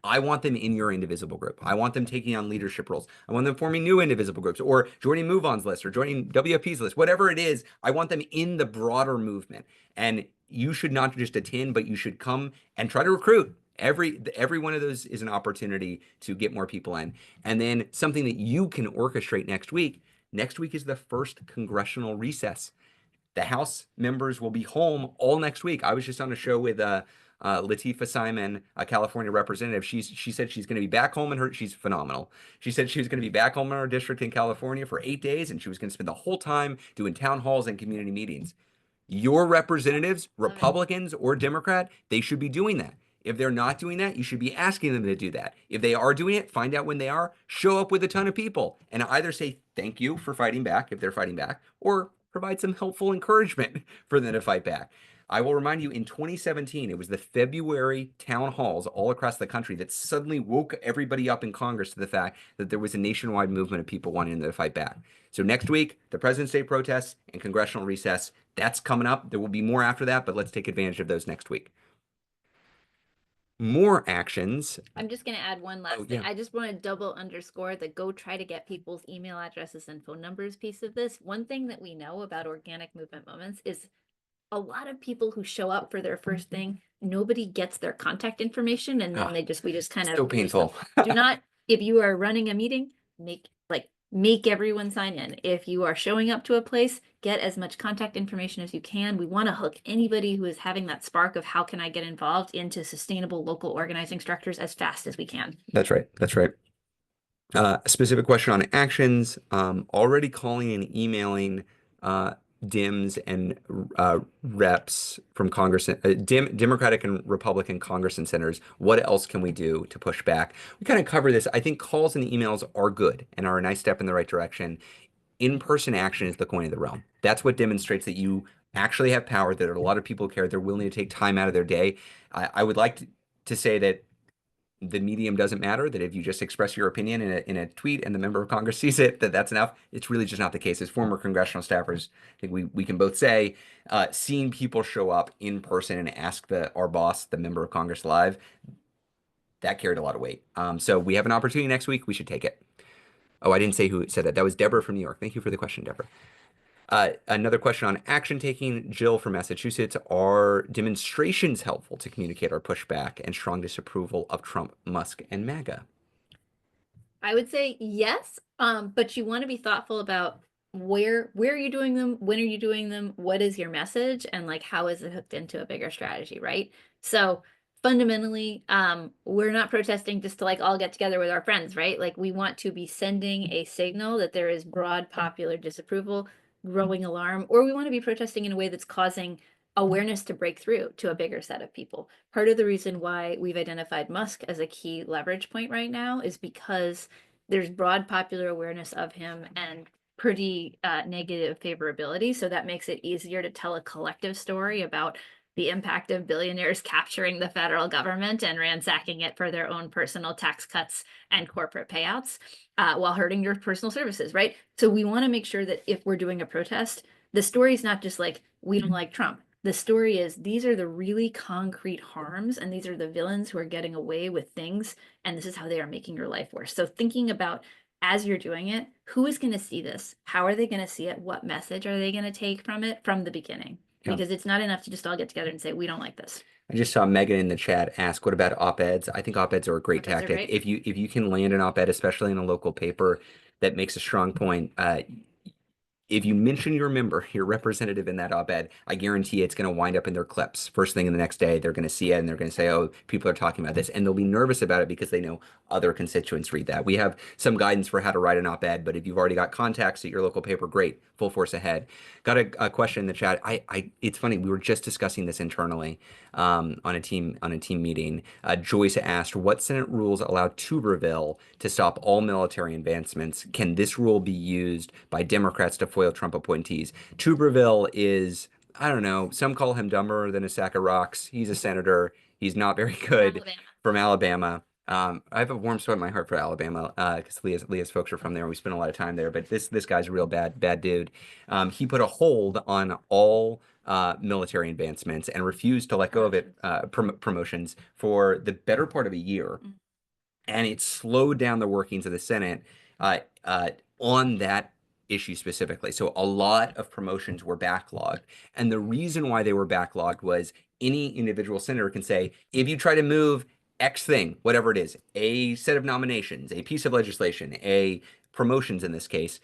I want them in your Indivisible group. I want them taking on leadership roles. I want them forming new Indivisible groups or joining Move On's list or joining WFP's list, whatever it is. I want them in the broader movement. And you should not just attend, but you should come and try to recruit. Every one of those is an opportunity to get more people in. And then something that you can orchestrate next week. Next week is the first congressional recess. The House members will be home all next week. I was just on a show with Latifah Simon, a California representative. She said she's going to be back home in her. She's phenomenal. She said she was going to be back home in her district in California for 8 days, and she was going to spend the whole time doing town halls and community meetings. Your representatives, Love it. Republicans or Democrat, they should be doing that. If they're not doing that, you should be asking them to do that. If they are doing it, find out when they are, show up with a ton of people, and either say thank you for fighting back if they're fighting back, or provide some helpful encouragement for them to fight back. I will remind you in 2017, it was the February town halls all across the country that suddenly woke everybody up in Congress to the fact that there was a nationwide movement of people wanting to fight back. So next week, the President's Day protests and congressional recess, that's coming up. There will be more after that, but let's take advantage of those next week. More actions. I'm just going to add one last Oh, thing. yeah. I just want to double underscore the go try to get people's email addresses and phone numbers piece of this. One thing that we know about organic movement moments is a lot of people who show up for their first thing, nobody gets their contact information, and then Ah, we just kind so of lose them. painful. Do not, if you are running a meeting, make everyone sign in. If you are showing up to a place, get as much contact information as you can. We want to hook anybody who is having that spark of how can I get involved into sustainable local organizing structures as fast as we can. That's right. That's right. A specific question on actions. Already calling and emailing Dems and reps from Congress, Democratic and Republican Congress and senators. What else can we do to push back? We kind of cover this. I think calls and emails are good and are a nice step in the right direction. In-person action is the coin of the realm. That's what demonstrates that you actually have power, that a lot of people care, they're willing to take time out of their day. I would like to say that the medium doesn't matter, that if you just express your opinion in a tweet and the member of Congress sees it, that's enough. It's really just not the case. As former congressional staffers, I think we can both say seeing people show up in person and ask our boss, the member of Congress live, that carried a lot of weight. So we have an opportunity next week. We should take it. Oh, I didn't say who said that. That was Deborah from New York. Thank you for the question, Deborah. Another question on action taking. Jill from Massachusetts. Are demonstrations helpful to communicate our pushback and strong disapproval of Trump, Musk, and MAGA? I would say yes, but you want to be thoughtful about where are you doing them, when are you doing them, what is your message, and like how is it hooked into a bigger strategy, right? So fundamentally, we're not protesting just to like all get together with our friends, right? Like we want to be sending a signal that there is broad popular disapproval, growing alarm, or we want to be protesting in a way that's causing awareness to break through to a bigger set of people. Part of the reason why we've identified Musk as a key leverage point right now is because there's broad popular awareness of him, and pretty negative favorability. So that makes it easier to tell a collective story about the impact of billionaires capturing the federal government and ransacking it for their own personal tax cuts and corporate payouts, while hurting your personal services, right? So we want to make sure that if we're doing a protest, the story is not just like, we don't like Trump. The story is, these are the really concrete harms, and these are the villains who are getting away with things, and this is how they are making your life worse. So thinking about, as you're doing it, who is going to see this? How are they going to see it? What message are they going to take from it from the beginning? Yeah. Because it's not enough to just all get together and say, we don't like this. I just saw Megan in the chat ask, "What about op-eds?" I think op-eds are a great Op-eds are tactic. great. If you can land an op-ed, especially in a local paper that makes a strong point, if you mention your member, your representative in that op-ed, I guarantee it's going to wind up in their clips. First thing in the next day, they're going to see it and they're going to say, "Oh, people are talking about this," and they'll be nervous about it because they know other constituents read that. We have some guidance for how to write an op-ed, but if you've already got contacts at your local paper, great, full force ahead. Got a question in the chat. It's funny. We were just discussing this internally on a team meeting. Joyce asked, "What Senate rules allow Tuberville to stop all military advancements? Can this rule be used by Democrats to foil Trump appointees?" Tuberville is, I don't know, some call him dumber than a sack of rocks. He's a senator. He's not very good Alabama. from Alabama. I have a warm spot in my heart for Alabama because Leah's folks are from there. We spent a lot of time there, but this guy's a real bad dude. He put a hold on all military advancements and refused to let go of it promotions for the better part of a year, Mm. and it slowed down the workings of the Senate uh, on that issue specifically. So a lot of promotions were backlogged, and the reason why they were backlogged was any individual senator can say, if you try to move X thing, whatever it is, a set of nominations, a piece of legislation, a promotions in this case,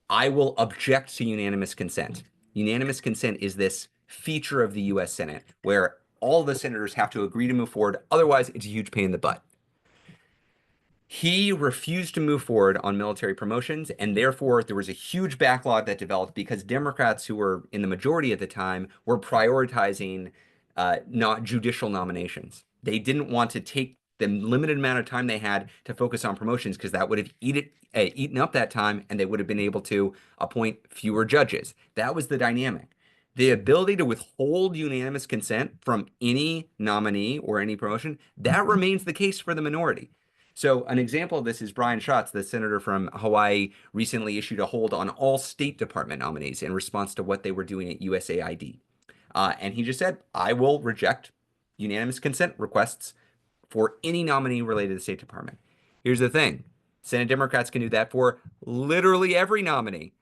I will object to unanimous consent. Unanimous consent is this feature of the US Senate where all the senators have to agree to move forward. Otherwise, it's a huge pain in the butt. He refused to move forward on military promotions, and therefore there was a huge backlog that developed because Democrats, who were in the majority at the time, were prioritizing not judicial nominations. They didn't want to take the limited amount of time they had to focus on promotions because that would have eaten up that time, and they would have been able to appoint fewer judges. That was the dynamic. The ability to withhold unanimous consent from any nominee or any promotion, that remains the case for the minority. So an example of this is Brian Schatz, the senator from Hawaii, recently issued a hold on all State Department nominees in response to what they were doing at USAID. And he just said, I will reject unanimous consent requests for any nominee related to the State Department. Here's the thing. Senate Democrats can do that for literally every nominee.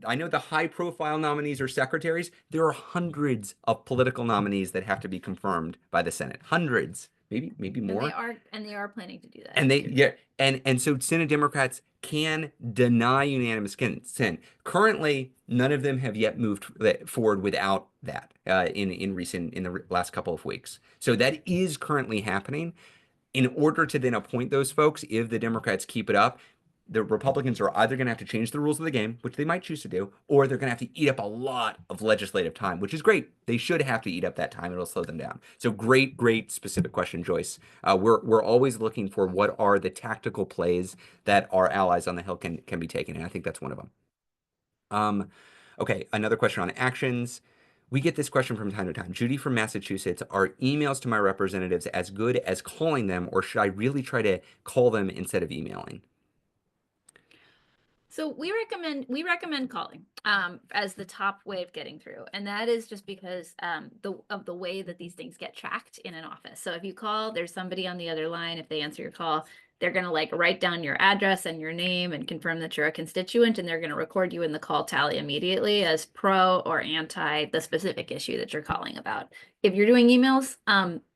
I know the high profile nominees are secretaries. There are hundreds of political nominees that have to be confirmed by the Senate. Hundreds, maybe And more. they are planning to do that. And so Senate Democrats can deny unanimous consent. Currently, none of them have yet moved forward without that in the last couple of weeks. So that is currently happening. In order to then appoint those folks, if the Democrats keep it up, the Republicans are either going to have to change the rules of the game, which they might choose to do, or they're going to have to eat up a lot of legislative time, which is great. They should have to eat up that time. It'll slow them down. So great specific question, Joyce. We're always looking for what are the tactical plays that our allies on the Hill can be taking, and I think that's one of them. Okay, another question on actions. We get this question from time to time. Judy from Massachusetts, are emails to my representatives as good as calling them, or should I really try to call them instead of emailing? So we recommend calling as the top way of getting through, and that is just because the way that these things get tracked in an office. So if you call, there's somebody on the other line. If they answer your call, they're going to like write down your address and your name and confirm that you're a constituent, and they're going to record you in the call tally immediately as pro or anti the specific issue that you're calling about. If you're doing emails,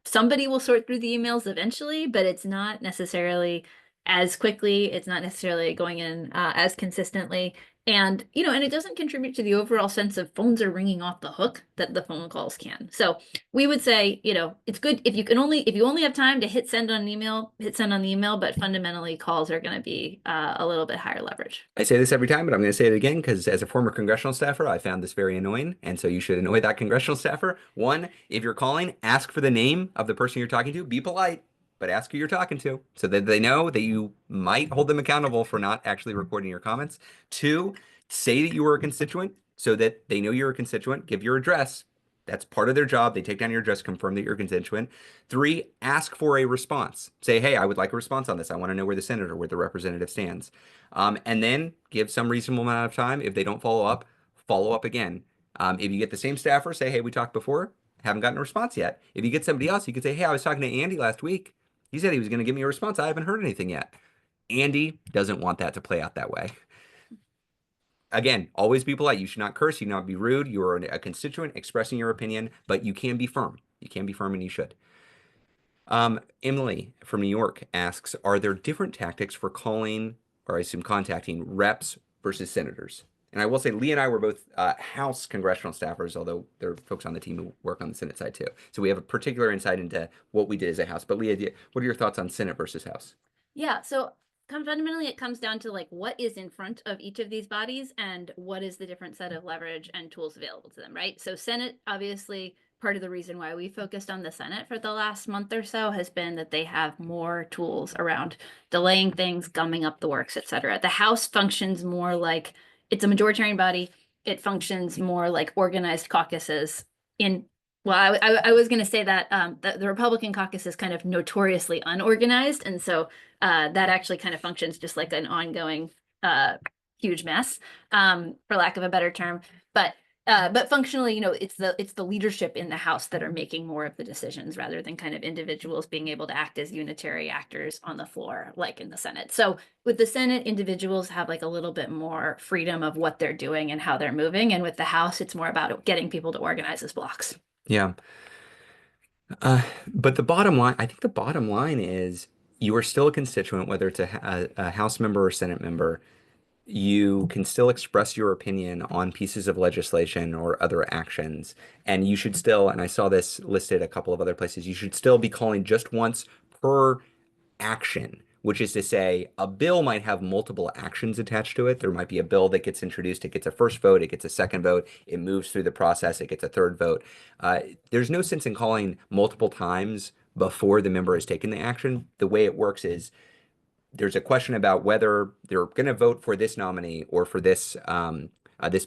somebody will sort through the emails eventually, but it's not necessarily as quickly. It's not necessarily going in as consistently. And, and it doesn't contribute to the overall sense of phones are ringing off the hook that the phone calls can. So we would say, it's good if you only have time to hit send on an email, hit send on the email, but fundamentally calls are going to be a little bit higher leverage. I say this every time, but I'm going to say it again because as a former congressional staffer, I found this very annoying. And so you should annoy that congressional staffer. One, if you're calling, ask for the name of the person you're talking to. Be polite. but ask who you're talking to so that they know that you might hold them accountable for not actually recording your comments. Two, say that you were a constituent so that they know you're a constituent. Give your address. That's part of their job. They take down your address, confirm that you're a constituent. Three, ask for a response. Say, hey, I would like a response on this. I want to know where the senator, where the representative stands. And then give some reasonable amount of time. If they don't follow up again. If you get the same staffer, say, hey, we talked before, haven't gotten a response yet. If you get somebody else, you could say, hey, I was talking to Andy last week. He said he was going to give me a response. I haven't heard anything yet. Andy doesn't want that to play out that way. Again, always be polite. You should not curse. You should not be rude. You are a constituent expressing your opinion, but you can be firm. You can be firm and you should. Emily from New York asks, are there different tactics for calling, or I assume contacting, reps versus senators? And I will say, Leah and I were both House congressional staffers, although there are folks on the team who work on the Senate side too. So we have a particular insight into what we did as a House. But Leah, what are your thoughts on Senate versus House? Yeah, so fundamentally it comes down to like what is in front of each of these bodies and what is the different set of leverage and tools available to them, right? So Senate, obviously, part of the reason why we focused on the Senate for the last month or so has been that they have more tools around delaying things, gumming up the works, et cetera. The House functions more like it's a majoritarian body. It functions more like organized caucuses in well, I was going to say that the Republican caucus is kind of notoriously unorganized, and so that actually kind of functions just like an ongoing huge mess, for lack of a better term. But functionally, it's the leadership in the House that are making more of the decisions rather than kind of individuals being able to act as unitary actors on the floor, like in the Senate. So with the Senate, individuals have like a little bit more freedom of what they're doing and how they're moving, and with the House, it's more about getting people to organize as blocks. Yeah. But the bottom line, I think the bottom line is you are still a constituent, whether it's a House member or Senate member. You can still express your opinion on pieces of legislation or other actions. And you should still, and I saw this listed a couple of other places, you should still be calling just once per action, which is to say a bill might have multiple actions attached to it. There might be a bill that gets introduced, it gets a first vote, it gets a second vote, it moves through the process, it gets a third vote. There's no sense in calling multiple times before the member has taken the action. The way it works is there's a question about whether they're going to vote for this nominee or for this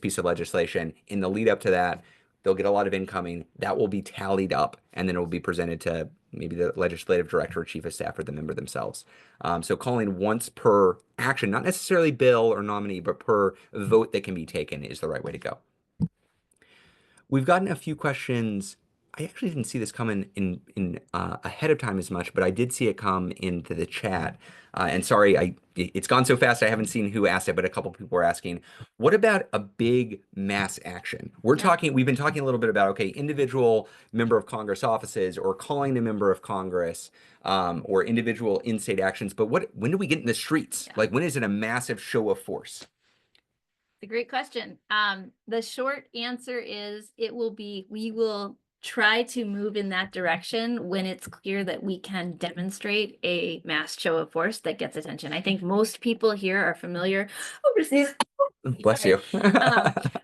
piece of legislation. In the lead up to that, they'll get a lot of incoming. That will be tallied up, and then it will be presented to maybe the legislative director or chief of staff or the member themselves. So calling once per action, not necessarily bill or nominee, but per vote that can be taken is the right way to go. We've gotten a few questions. I actually didn't see this come in ahead of time as much, but I did see it come into the chat. And sorry, it's gone so fast I haven't seen who asked it, but a couple people were asking, what about a big mass action? We've been talking a little bit about, okay, individual member of Congress offices or calling a member of Congress, or individual in-state actions, but when do we get in the streets? Yeah. Like, when is it a massive show of force? A great question. The short answer is we will try to move in that direction when it's clear that we can demonstrate a mass show of force that gets attention. I think most people here are familiar overseas. Bless you.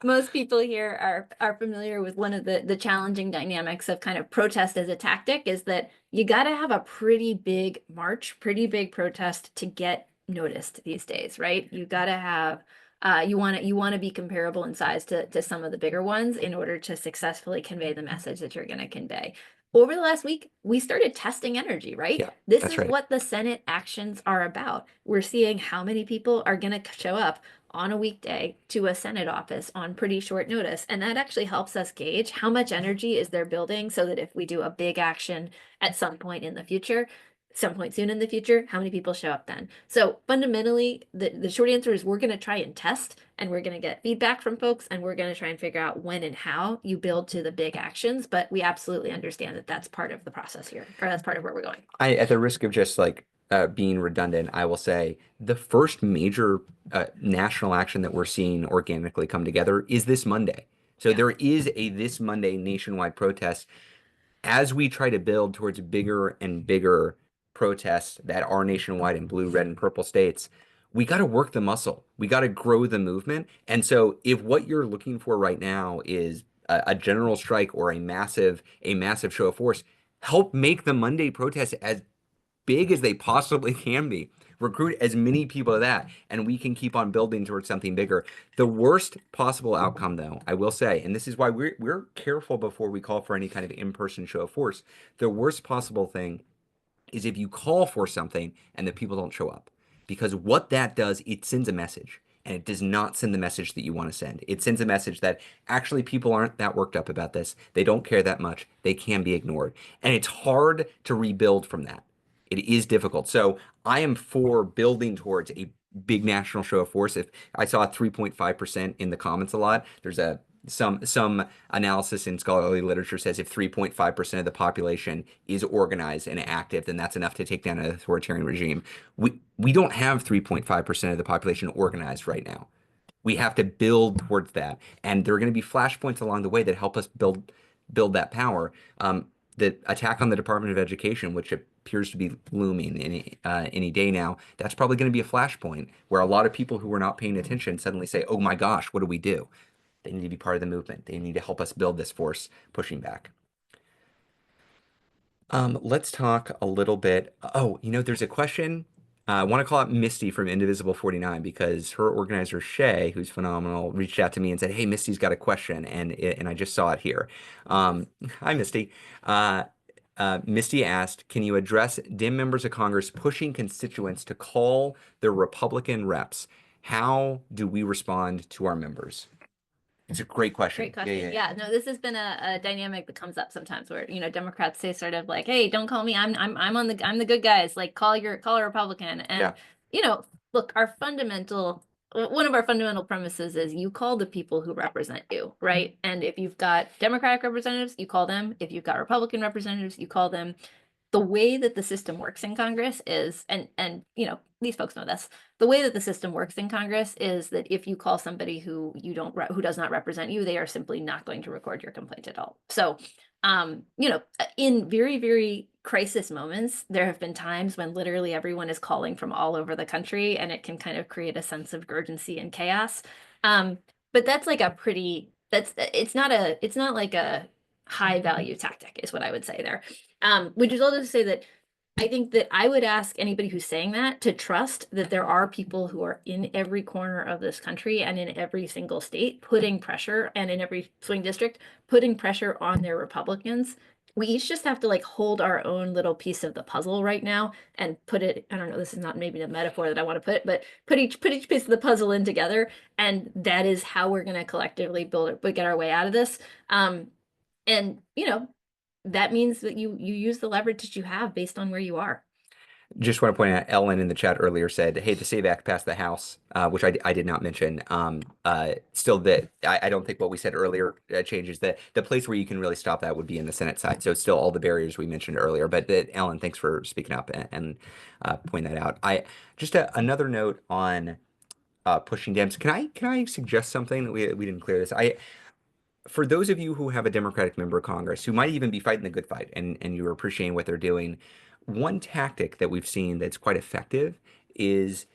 Most people here are familiar with one of the challenging dynamics of kind of protest as a tactic is that you got to have a pretty big march, pretty big protest to get noticed these days, right? You got to have you want to be comparable in size to some of the bigger ones in order to successfully convey the message that you're going to convey. Over the last week, we started testing energy, right? Yeah, This that's is right. what the Senate actions are about. We're seeing how many people are going to show up on a weekday to a Senate office on pretty short notice. And that actually helps us gauge how much energy is there building so that if we do a big action at some point in the future, some point soon in the future, how many people show up then? So fundamentally, the short answer is we're going to try and test and we're going to get feedback from folks and we're going to try and figure out when and how you build to the big actions. But we absolutely understand that that's part of the process here, or that's part of where we're going. At the risk of just like being redundant, I will say the first major national action that we're seeing organically come together is this Monday. So Yeah. there is a this Monday nationwide protest as we try to build towards bigger and bigger protests that are nationwide in blue, red, and purple states. We got to work the muscle. We got to grow the movement. And so if what you're looking for right now is a general strike or a massive show of force, help make the Monday protest as big as they possibly can be. Recruit as many people to that, and we can keep on building towards something bigger. The worst possible outcome, though, I will say, and this is why we're careful before we call for any kind of in-person show of force. The worst possible thing is if you call for something and the people don't show up. Because what that does, it sends a message. And it does not send the message that you want to send. It sends a message that actually people aren't that worked up about this. They don't care that much. They can be ignored. And it's hard to rebuild from that. It is difficult. So I am for building towards a big national show of force. If I saw 3.5% in the comments a lot, there's a some analysis in scholarly literature says if 3.5% of the population is organized and active, then that's enough to take down an authoritarian regime. We don't have 3.5% of the population organized right now. We have to build towards that, and there are going to be flashpoints along the way that help us build that power. The attack on the Department of Education, which appears to be looming any day now, that's probably going to be a flashpoint where a lot of people who were not paying attention suddenly say, "Oh my gosh, what do we do?" They need to be part of the movement. They need to help us build this force pushing back. Let's talk a little bit. Oh, there's a question. I want to call out Misty from Indivisible 49 because her organizer Shay, who's phenomenal, reached out to me and said, "Hey, Misty's got a question," and I just saw it here. Hi, Misty. Misty asked, "Can you address Dem members of Congress pushing constituents to call their Republican reps? How do we respond to our members?" It's a great question. Great Yeah, question. yeah, Yeah, no, this has been a dynamic that comes up sometimes where, Democrats say sort of like, "Hey, don't call me. I'm the good guys. Like call a Republican." And, yeah. you know, look, one of our fundamental premises is you call the people who represent you, right? And if you've got Democratic representatives, you call them. If you've got Republican representatives, you call them. The way that the system works in Congress is, and these folks know this. The way that the system works in Congress is that if you call somebody who does not represent you, they are simply not going to record your complaint at all. So, in very, very crisis moments, there have been times when literally everyone is calling from all over the country, and it can kind of create a sense of urgency and chaos. But that's like a pretty that's it's not like a high value tactic, is what I would say there. Which is also to say that I think that I would ask anybody who's saying that to trust that there are people who are in every corner of this country and in every single state putting pressure, and in every swing district putting pressure on their Republicans. We each just have to like hold our own little piece of the puzzle right now and put it, I don't know, this is not maybe the metaphor that I want to put, but put each piece of the puzzle in together, and that is how we're going to collectively get our way out of this. And that means that you use the leverage that you have based on where you are. Just want to point out, Ellen in the chat earlier said, "Hey, the SAVE Act passed the House," which I did not mention. Still, I don't think what we said earlier changes. The place where you can really stop that would be in the Senate side. So it's still all the barriers we mentioned earlier. But Ellen, thanks for speaking up and pointing that out. I just another note on pushing Dems. Can I suggest something that we didn't clear this? For those of you who have a Democratic member of Congress who might even be fighting the good fight and you're appreciating what they're doing, one tactic that we've seen that's quite effective is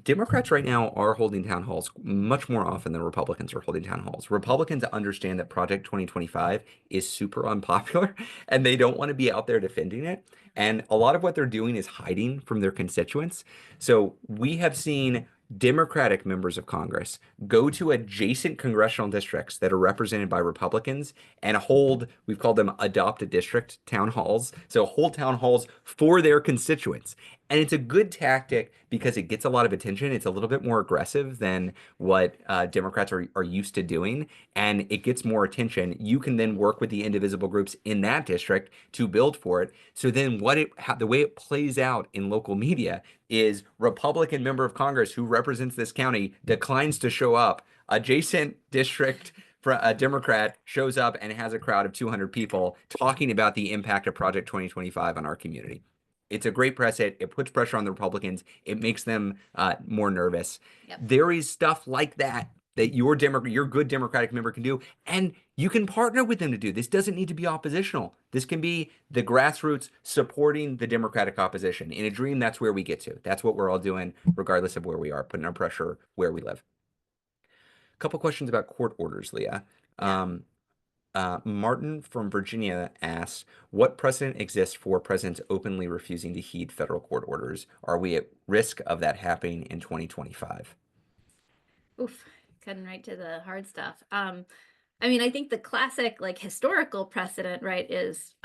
Democrats right now are holding town halls much more often than Republicans are holding town halls. Republicans understand that Project 2025 is super unpopular and they don't want to be out there defending it. And a lot of what they're doing is hiding from their constituents. So we have seen Democratic members of Congress go to adjacent congressional districts that are represented by Republicans and hold, we've called them adopt a district town halls. So hold town halls for their constituents. And it's a good tactic because it gets a lot of attention. It's a little bit more aggressive than what Democrats are used to doing, and it gets more attention. You can then work with the indivisible groups in that district to build for it. So then the way it plays out in local media is Republican member of Congress who represents this county declines to show up. Adjacent district for a Democrat shows up and has a crowd of 200 people talking about the impact of Project 2025 on our community. It's a great press hit. It puts pressure on the Republicans. It makes them more nervous. Yep. There is stuff like that your good Democratic member can do, and you can partner with them to do. This doesn't need to be oppositional. This can be the grassroots supporting the Democratic opposition. In a dream, that's where we get to. That's what we're all doing, regardless of where we are, putting our pressure where we live. A couple questions about court orders, Leah. Yeah. Martin from Virginia asks, what precedent exists for presidents openly refusing to heed federal court orders? Are we at risk of that happening in 2025? Oof, cutting right to the hard stuff. I mean, I think the classic, like, historical precedent, right, is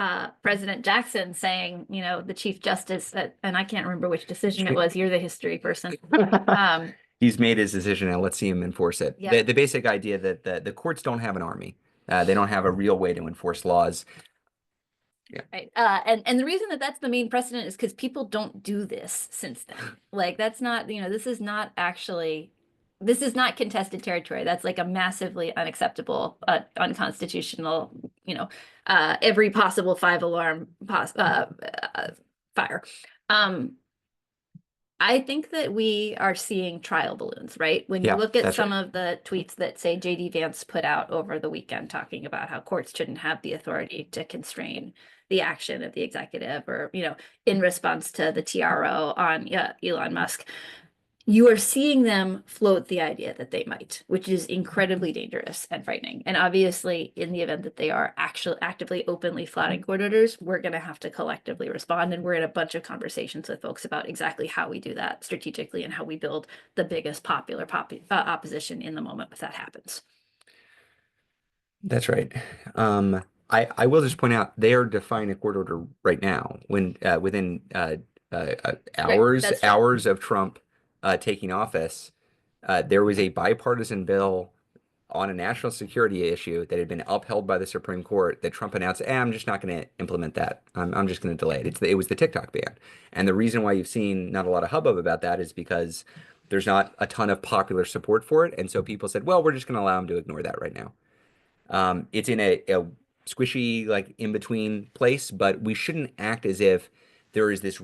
President Jackson saying, the Chief Justice, and I can't remember which decision it was. You're the history person. He's made his decision, and let's see him enforce it. Yeah. The basic idea that the courts don't have an army. They don't have a real way to enforce laws. Yeah. Right. And the reason that that's the main precedent is because people don't do this since then. Like, that's not, this is not contested territory. That's like a massively unacceptable, unconstitutional, every possible five alarm fire. I think that we are seeing trial balloons, right? When you Yeah, look at that's some right. of the tweets that say JD Vance put out over the weekend talking about how courts shouldn't have the authority to constrain the action of the executive, or, in response to the TRO on Elon Musk, you are seeing them float the idea that they might, which is incredibly dangerous and frightening. And obviously, in the event that they are actually actively, openly flouting court orders, we're going to have to collectively respond. And we're in a bunch of conversations with folks about exactly how we do that strategically and how we build the biggest popular opposition in the moment if that happens. That's right. I will just point out they are defying a court order right now. When within Right, hours that's true. hours of Trump taking office, there was a bipartisan bill on a national security issue that had been upheld by the Supreme Court that Trump announced, I'm just not going to implement that. I'm just going to delay it. It was the TikTok ban. And the reason why you've seen not a lot of hubbub about that is because there's not a ton of popular support for it. And so people said, well, we're just going to allow him to ignore that right now. It's in a squishy, like in between place, but we shouldn't act as if there is this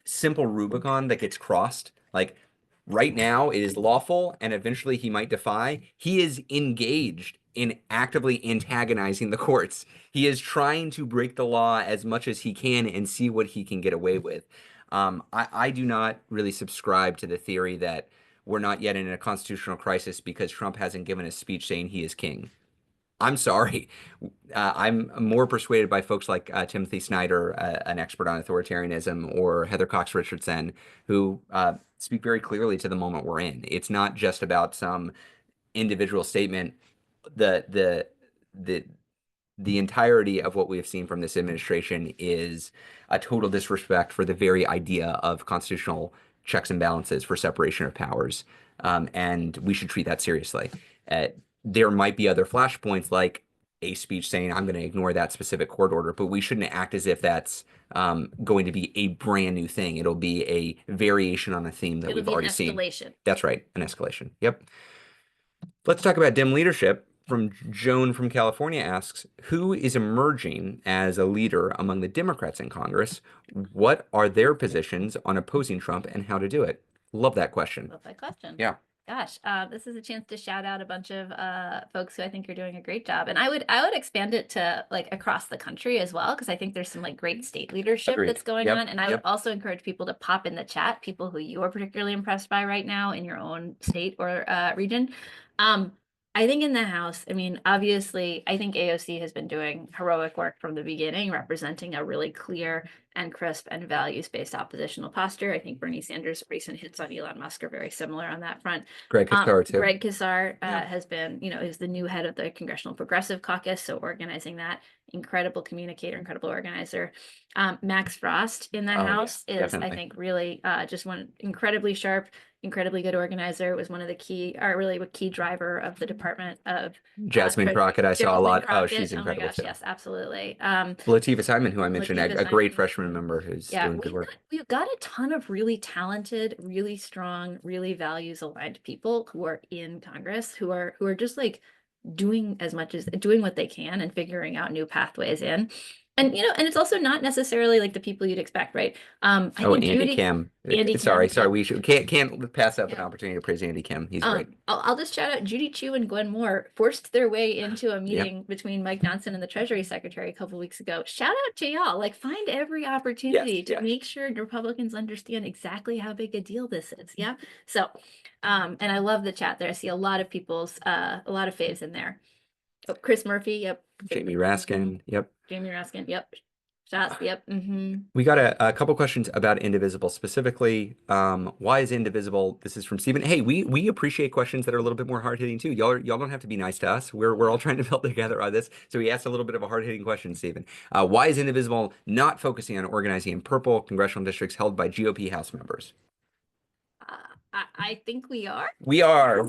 simple Rubicon that gets crossed. Like right now, it is lawful, and eventually he might defy. He is engaged in actively antagonizing the courts. He is trying to break the law as much as he can and see what he can get away with. I do not really subscribe to the theory that we're not yet in a constitutional crisis because Trump hasn't given a speech saying he is king. I'm sorry. I'm more persuaded by folks like Timothy Snyder, an expert on authoritarianism, or Heather Cox Richardson, who speak very clearly to the moment we're in. It's not just about some individual statement. The the the the entirety of what we have seen from this administration is a total disrespect for the very idea of constitutional checks and balances for separation of powers. And we should treat that seriously. Uh, there might be other flashpoints like a speech saying, I'm going to ignore that specific court order, but we shouldn't act as if that's going to be a brand new thing. It'll be a variation on a theme that It'll we've be an already seen. escalation. That's right, an escalation. Yep. Let's talk about dim leadership. From Joan from California asks, who is emerging as a leader among the Democrats in Congress? What are their positions on opposing Trump and how to do it? Love that question. Love that question. Yeah. Gosh, this is a chance to shout out a bunch of folks who I think are doing a great job, and I would expand it to like across the country as well, because I think there's some like great state leadership Agreed. that's going Yep. on, and I would also encourage people to pop in the chat people who you are particularly impressed by right now in your own state or region. I think in the House, I mean, obviously, I think AOC has been doing heroic work from the beginning, representing a really clear and crisp and values-based oppositional posture. I think Bernie Sanders' recent hits on Elon Musk are very similar on that front. Greg Casar, too. Greg Casar Yeah. has been, is the new head of the Congressional Progressive Caucus, so organizing that, incredible communicator, incredible organizer. Max Frost in the House is, definitely. I think, really just one incredibly sharp, incredibly good organizer. Was one of the key, or really a key driver of the Department of Jasmine Crockett, I saw a lot. Oh, she's Oh my incredible gosh, too. yes, absolutely. Latifah Simon, who I mentioned, Latifah a great Simon. freshman member who's doing good work. We've got a ton of really talented, really strong, really values aligned people who are in Congress, who are just like doing as much as doing what they can and figuring out new pathways in. And and it's also not necessarily like the people you'd expect, right? I think Andy Kim. Sorry, we can't pass up an opportunity to praise Andy Kim. He's great. I'll just shout out Judy Chu and Gwen Moore forced their way into a meeting between Mike Johnson and the Treasury Secretary a couple weeks ago. Shout out to y'all. Like, find every opportunity to make sure Republicans understand exactly how big a deal this is. Yeah. So, and I love the chat there. I see a lot of people's a lot of faves in there. Oh, Chris Murphy, yep. Jamie Raskin, yep. Jamie Raskin, yep. Shots, yep. We got a couple questions about Indivisible specifically. Why is Indivisible? This is from Stephen. Hey, we appreciate questions that are a little bit more hard hitting too. Y'all don't have to be nice to us. We're all trying to build together on this. So he asked a little bit of a hard hitting question, Stephen. Why is Indivisible not focusing on organizing in purple congressional districts held by GOP House members? I think we are. We are.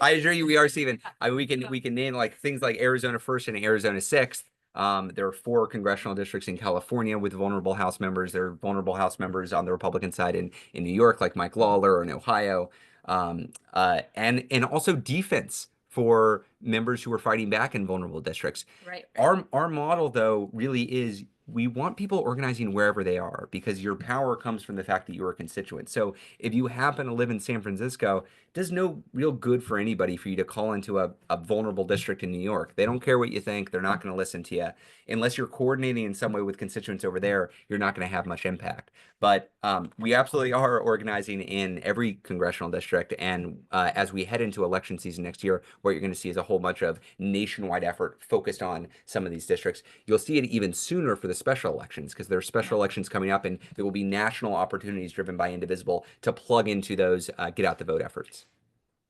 I assure you, we are, Stephen. We can name like things like Arizona first and Arizona sixth. There are 4 congressional districts in California with vulnerable House members. There are vulnerable House members on the Republican side in New York, like Mike Lawler, or in Ohio, and also defense for members who are fighting back in vulnerable districts. Right. Our model, though, really is we want people organizing wherever they are because your power comes from the fact that you're a constituent. So if you happen to live in San Francisco, it does no real good for anybody for you to call into a vulnerable district in New York. They don't care what you think. They're not going to listen to you. Unless you're coordinating in some way with constituents over there, you're not going to have much impact. But we absolutely are organizing in every congressional district. And as we head into election season next year, what you're going to see is a whole bunch of nationwide effort focused on some of these districts. You'll see it even sooner for the special elections because there are special elections coming up and there will be national opportunities driven by Indivisible to plug into those get out the vote efforts.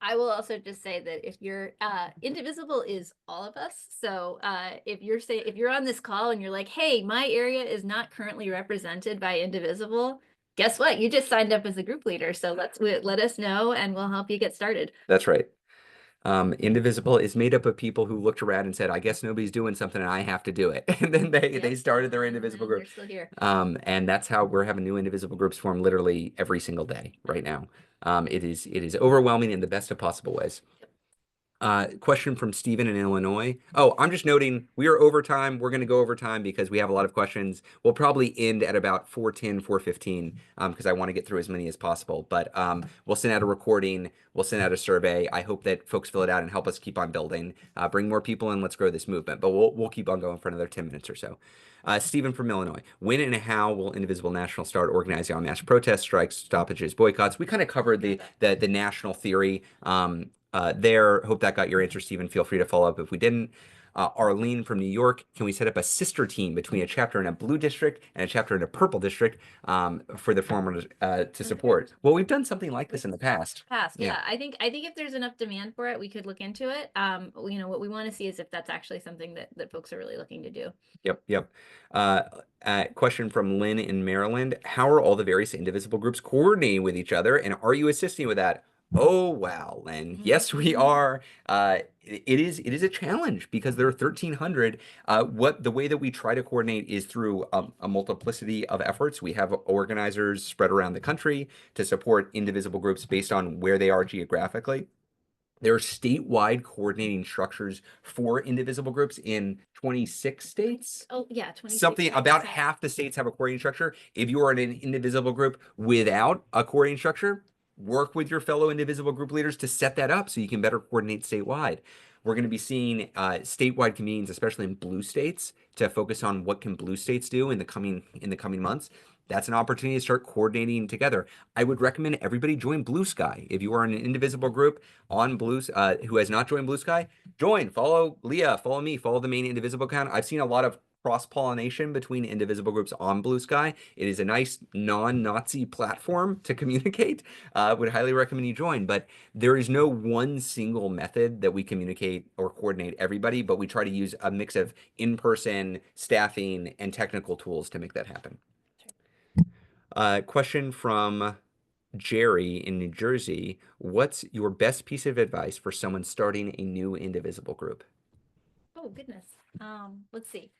I will also just say that if you're Indivisible is all of us. So if you're on this call and you're like, hey, my area is not currently represented by Indivisible, guess what? You just signed up as a group leader. So let us know and we'll help you get started. That's right. Indivisible is made up of people who looked around and said, I guess nobody's doing something and I have to do it. And then they started their Indivisible group. They're still here. And that's how we're having new Indivisible groups form literally every single day right now. It is overwhelming in the best of possible ways. Question from Stephen in Illinois. Oh, I'm just noting we are overtime. We're going to go overtime because we have a lot of questions. We'll probably end at about 4:10, 4:15 because I want to get through as many as possible. But we'll send out a recording. We'll send out a survey. I hope that folks fill it out and help us keep on building. Bring more people in. Let's grow this movement. But we'll keep on going for another 10 minutes or so. Stephen from Illinois. When and how will Indivisible National start organizing on mass protests, strikes, stoppages, boycotts? We kind of covered the national theory there. Hope that got your answer, Stephen. Feel free to follow up if we didn't. Arlene from New York, can we set up a sister team between a chapter in a blue district and a chapter in a purple district for the former to support? Well, we've done something like this in the past. Yeah. I think if there's enough demand for it, we could look into it. What we want to see is if that's actually something that folks are really looking to do. Yep. Question from Lynn in Maryland. How are all the various Indivisible groups coordinating with each other, and are you assisting with that? Oh, wow, Lynn. Yes, we are. It is a challenge because there are 1,300. The way that we try to coordinate is through a multiplicity of efforts. We have organizers spread around the country to support Indivisible groups based on where they are geographically. There are statewide coordinating structures for Indivisible groups in 26 states. Oh, yeah, 26. Something about half the states have a coordinating structure. If you are in an Indivisible group without a coordinating structure, work with your fellow Indivisible group leaders to set that up so you can better coordinate statewide. We're going to be seeing statewide convenes, especially in blue states, to focus on what can blue states do in the coming months. That's an opportunity to start coordinating together. I would recommend everybody join Blue Sky. If you are in an Indivisible group on who has not joined Blue Sky, join. Follow Leah. Follow me. Follow the main Indivisible account. I've seen a lot of cross-pollination between Indivisible groups on Blue Sky. It is a nice non-Nazi platform to communicate. Would highly recommend you join. But there is no one single method that we communicate or coordinate everybody, but we try to use a mix of in-person staffing and technical tools to make that happen. Question from Jerry in New Jersey. What's your best piece of advice for someone starting a new Indivisible group? Oh, goodness. Let's see.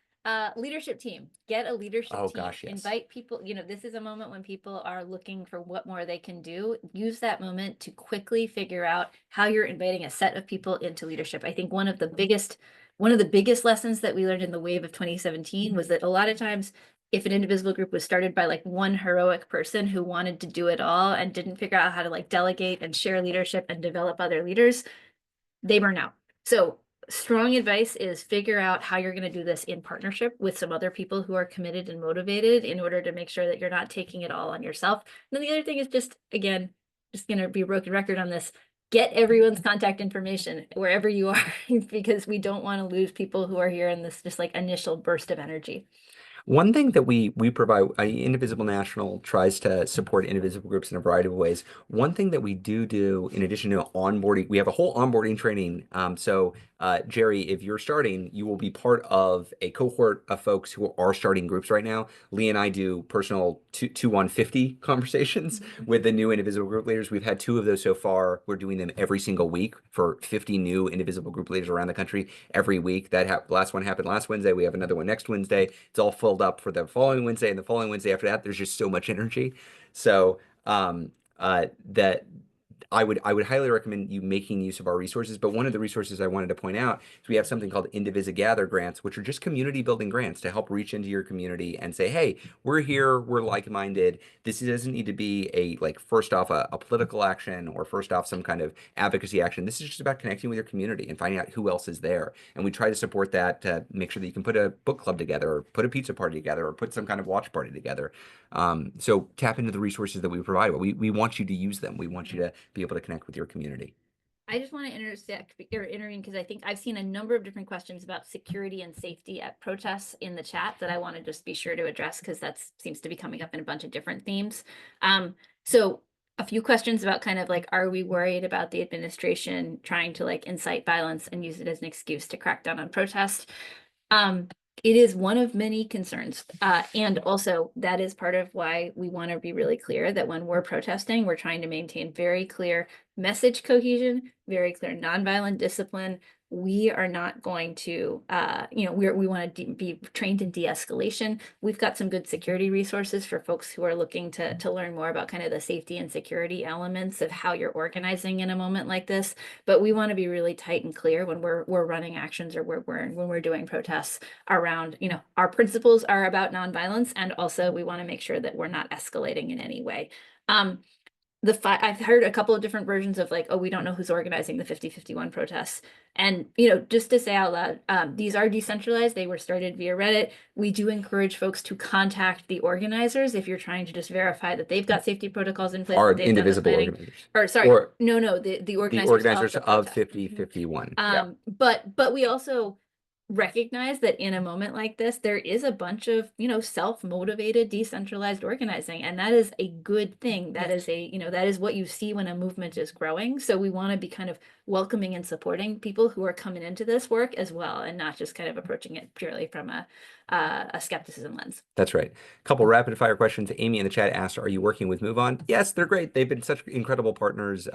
Leadership team. Get a leadership team. Gosh, yes. Invite people. This is a moment when people are looking for what more they can do. Use that moment to quickly figure out how you're inviting a set of people into leadership. I think one of the biggest lessons that we learned in the wave of 2017 was that a lot of times if an Indivisible group was started by like one heroic person who wanted to do it all and didn't figure out how to like delegate and share leadership and develop other leaders, they burn out. So strong advice is figure out how you're going to do this in partnership with some other people who are committed and motivated in order to make sure that you're not taking it all on yourself. And then the other thing is just, again, just going to be a broken record on this. get everyone's contact information wherever you are, because we don't want to lose people who are here in this just like initial burst of energy. One thing that we provide, Indivisible National tries to support indivisible groups in a variety of ways. One thing that we do, in addition to onboarding, we have a whole onboarding training. Jerry, if you're starting, you will be part of a cohort of folks who are starting groups right now. Leah and I do personal 2-on-50 conversations with the new Indivisible group leaders. We've had 2 of those so far. We're doing them every single week for 50 new Indivisible group leaders around the country every week. That last one happened last Wednesday. We have another one next Wednesday. It's all filled up for the following Wednesday and the following Wednesday after that. There's just so much energy. So that I would highly recommend you making use of our resources. But one of the resources I wanted to point out is we have something called Indivisa Gather grants, which are just community building grants to help reach into your community and say, hey, we're here, we're like-minded. This doesn't need to be a like first off a political action or first off some kind of advocacy action. This is just about connecting with your community and finding out who else is there. And we try to support that to make sure that you can put a book club together or put a pizza party together or put some kind of watch party together. So tap into the resources that we provide. We want you to use them. We want you to be able to connect with your community. I just want to intersect or intervene because I think I've seen a number of different questions about security and safety at protests in the chat that I want to just be sure to address because that seems to be coming up in a bunch of different themes. So a few questions about kind of like, are we worried about the administration trying to like incite violence and use it as an excuse to crack down on protest? It is one of many concerns. And also that is part of why we want to be really clear that when we're protesting, we're trying to maintain very clear message cohesion, very clear nonviolent discipline. We are not going to, we want to be trained in de-escalation. We've got some good security resources for folks who are looking to learn more about kind of the safety and security elements of how you're organizing in a moment like this. But we want to be really tight and clear when we're running actions or when we're doing protests around, our principles are about nonviolence, and also we want to make sure that we're not escalating in any way. I've heard a couple of different versions of like, oh, we don't know who's organizing the 5051 protests. And, just to say out loud, these are decentralized. They were started via Reddit. We do encourage folks to contact the organizers if you're trying to just verify that they've got safety protocols in place, Are that they've done the indivisible planning. organizers Or sorry, or no, the the organizers of organizers the of protest. 5051? Yeah. But we also recognize that in a moment like this, there is a bunch of, self-motivated, decentralized organizing, and that is a good thing. That is that is what you see when a movement is growing. So we want to be kind of welcoming and supporting people who are coming into this work as well, and not just kind of approaching it purely from a skepticism lens. That's right. A couple rapid fire questions. Amy in the chat asked, "Are you working with MoveOn?" Yes, they're great. They've been such incredible partners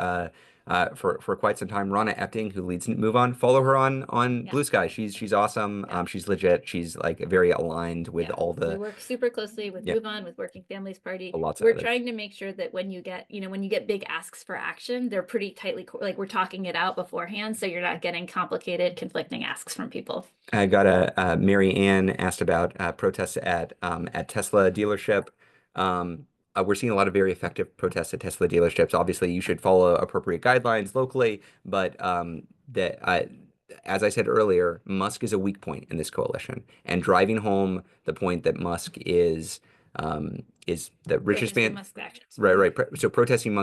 for quite some time. Rana Epting, who leads MoveOn, follow her on Yeah. Blue Sky. She's awesome. Yeah. She's legit. She's like very aligned with all We the work super closely with yeah, Move On, with Working Families Party. lots of We're others. trying to make sure that when you get, when you get big asks for action, they're pretty tightly, like we're talking it out beforehand, so you're not getting complicated, conflicting asks from people. I got Mary Ann asked about protests at Tesla dealership. We're seeing a lot of very effective protests at Tesla dealerships. Obviously, you should follow appropriate guidelines locally, but as I said earlier, Musk is a weak point in this coalition, and driving home the point that Musk is the richest Protesting man. Musk actions. Right, right. So protesting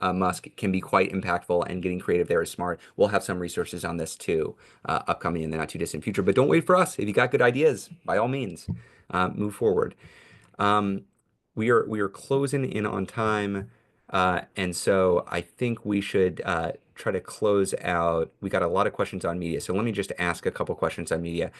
Musk can be quite impactful, and getting creative there is smart. We'll have some resources on this too, upcoming in the not too distant future. But don't wait for us. If you got good ideas, by all means, move forward. Um, we are closing in on time, and so I think we should try to close out. We got a lot of questions on media, so let me just ask a couple questions on media.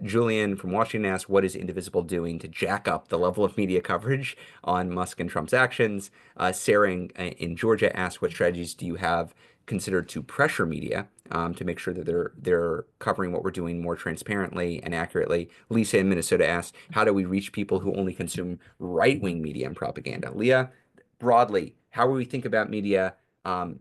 Julian from Washington asked, "What is Indivisible doing to jack up the level of media coverage on Musk and Trump's actions?" Sarah in Georgia asked, "What strategies do you have considered to pressure media to make sure that they're covering what we're doing more transparently and accurately?" Lisa in Minnesota asked, "How do we reach people who only consume right-wing media and propaganda?" Leah, broadly, how do we think about media?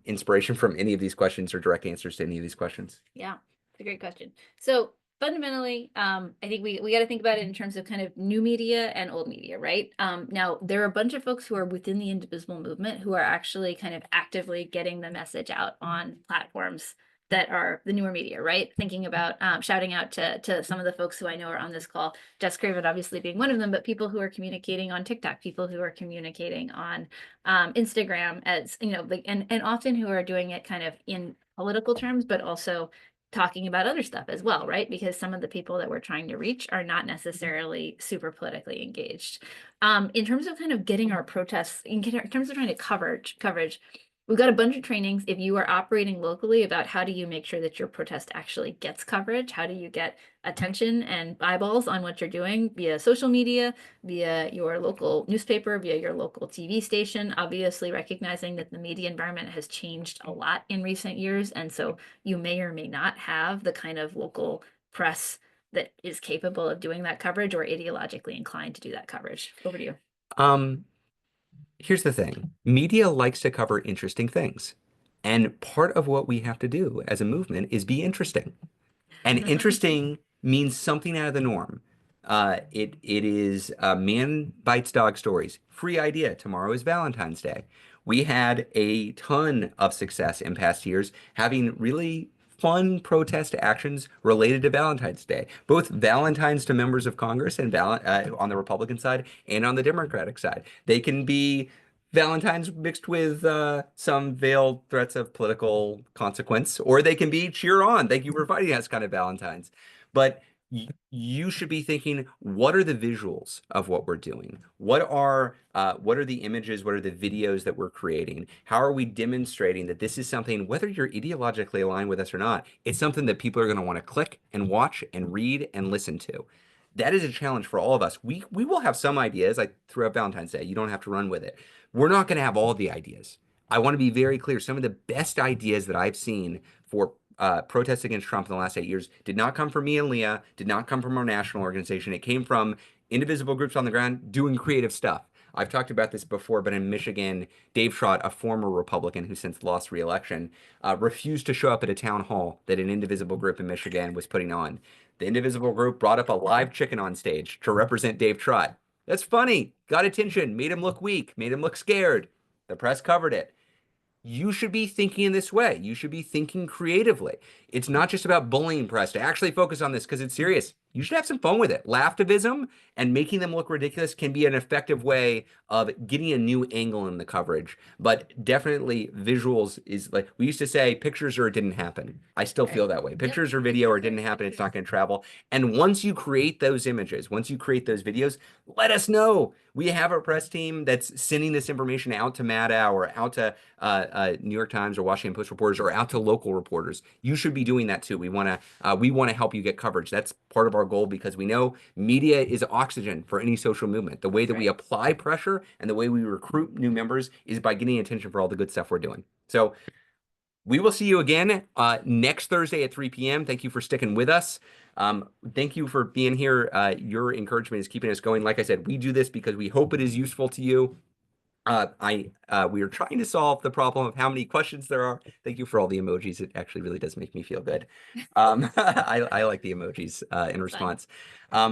Inspiration from any of these questions or direct answers to any of these questions? Yeah, it's a great question. So fundamentally, I think we got to think about it in terms of kind of new media and old media, right? Now, there are a bunch of folks who are within the Indivisible movement who are actually kind of actively getting the message out on platforms that are the newer media, right? Thinking about shouting out to some of the folks who I know are on this call, Jess Craven obviously being one of them, but people who are communicating on TikTok, people who are communicating on Instagram, as you know, like, and often who are doing it kind of in political terms, but also talking about other stuff as well, right? Because some of the people that we're trying to reach are not necessarily super politically engaged. In terms of kind of getting our protests, in terms of trying to coverage, we've got a bunch of trainings. If you are operating locally, about how do you make sure that your protest actually gets coverage? How do you get attention and eyeballs on what you're doing via social media, via your local newspaper, via your local TV station? Obviously, recognizing that the media environment has changed a lot in recent years. And so you may or may not have the kind of local press that is capable of doing that coverage or ideologically inclined to do that coverage. Over to you. Um, Here's the thing. Media likes to cover interesting things. And part of what we have to do as a movement is be interesting. And interesting means something out of the norm. It is man bites dog stories. Free idea. Tomorrow is Valentine's Day. We had a ton of success in past years having really fun protest actions related to Valentine's Day, both Valentines to members of Congress and on the Republican side and on the Democratic side. They can be Valentine's mixed with some veiled threats of political consequence, or they can be cheer on, thank you for fighting us kind of Valentine's. But you should be thinking, what are the visuals of what we're doing? What are the images? What are the videos that we're creating? How are we demonstrating that this is something, whether you're ideologically aligned with us or not, it's something that people are going to want to click and watch and read and listen to. That is a challenge for all of us. We will have some ideas, like throughout Valentine's Day. You don't have to run with it. We're not going to have all the ideas. I want to be very clear. Some of the best ideas that I've seen for protests against Trump in the last 8 years did not come from me and Leah, did not come from our national organization. It came from indivisible groups on the ground doing creative stuff. I've talked about this before, but in Michigan, Dave Trott, a former Republican who since lost re-election, refused to show up at a town hall that an indivisible group in Michigan was putting on. The indivisible group brought up a live chicken on stage to represent Dave Trott. That's funny. Got attention, made him look weak, made him look scared. The press covered it. You should be thinking in this way. You should be thinking creatively. It's not just about bullying press to actually focus on this because it's serious. You should have some fun with it. Laughtivism and making them look ridiculous can be an effective way of getting a new angle in the coverage. But definitely visuals is like we used to say, pictures or it didn't happen. I still Right. feel that way. Yep. Pictures or video or it didn't happen, it's not going to travel. And once you create those images, once you create those videos, let us know. We have a press team that's sending this information out to Maddow or out to New York Times or Washington Post reporters or out to local reporters. You should be doing that too. We want to help you get coverage. That's part of our goal because we know media is oxygen for any social movement. The way that we Right. apply pressure and the way we recruit new members is by getting attention for all the good stuff we're doing. So we will see you again next Thursday at 3 p.m. Thank you for sticking with us. Thank you for being here. Your encouragement is keeping us going. Like I said, we do this because we hope it is useful to you. We are trying to solve the problem of how many questions there are. Thank you for all the emojis. It actually really does make me feel good. I like the emojis in It's fun. response.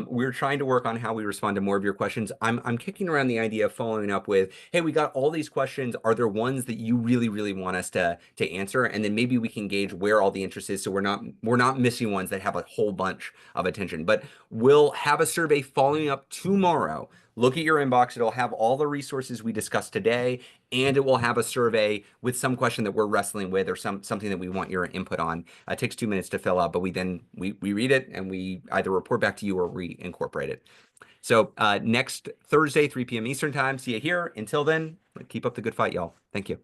We're trying to work on how we respond to more of your questions. I'm kicking around the idea of following up with, hey, we got all these questions. Are there ones that you really, really want us to answer? And then maybe we can gauge where all the interest is, so we're not missing ones that have a whole bunch of attention. But we'll have a survey following up tomorrow. Look at your inbox. It'll have all the resources we discussed today, and it will have a survey with some question that we're wrestling with or something that we want your input on. It takes 2 minutes to fill out, but we read it and we either report back to you or we incorporate it. So next Thursday, 3 p.m. Eastern time. See you here. Until then, keep up the good fight, y'all. Thank you.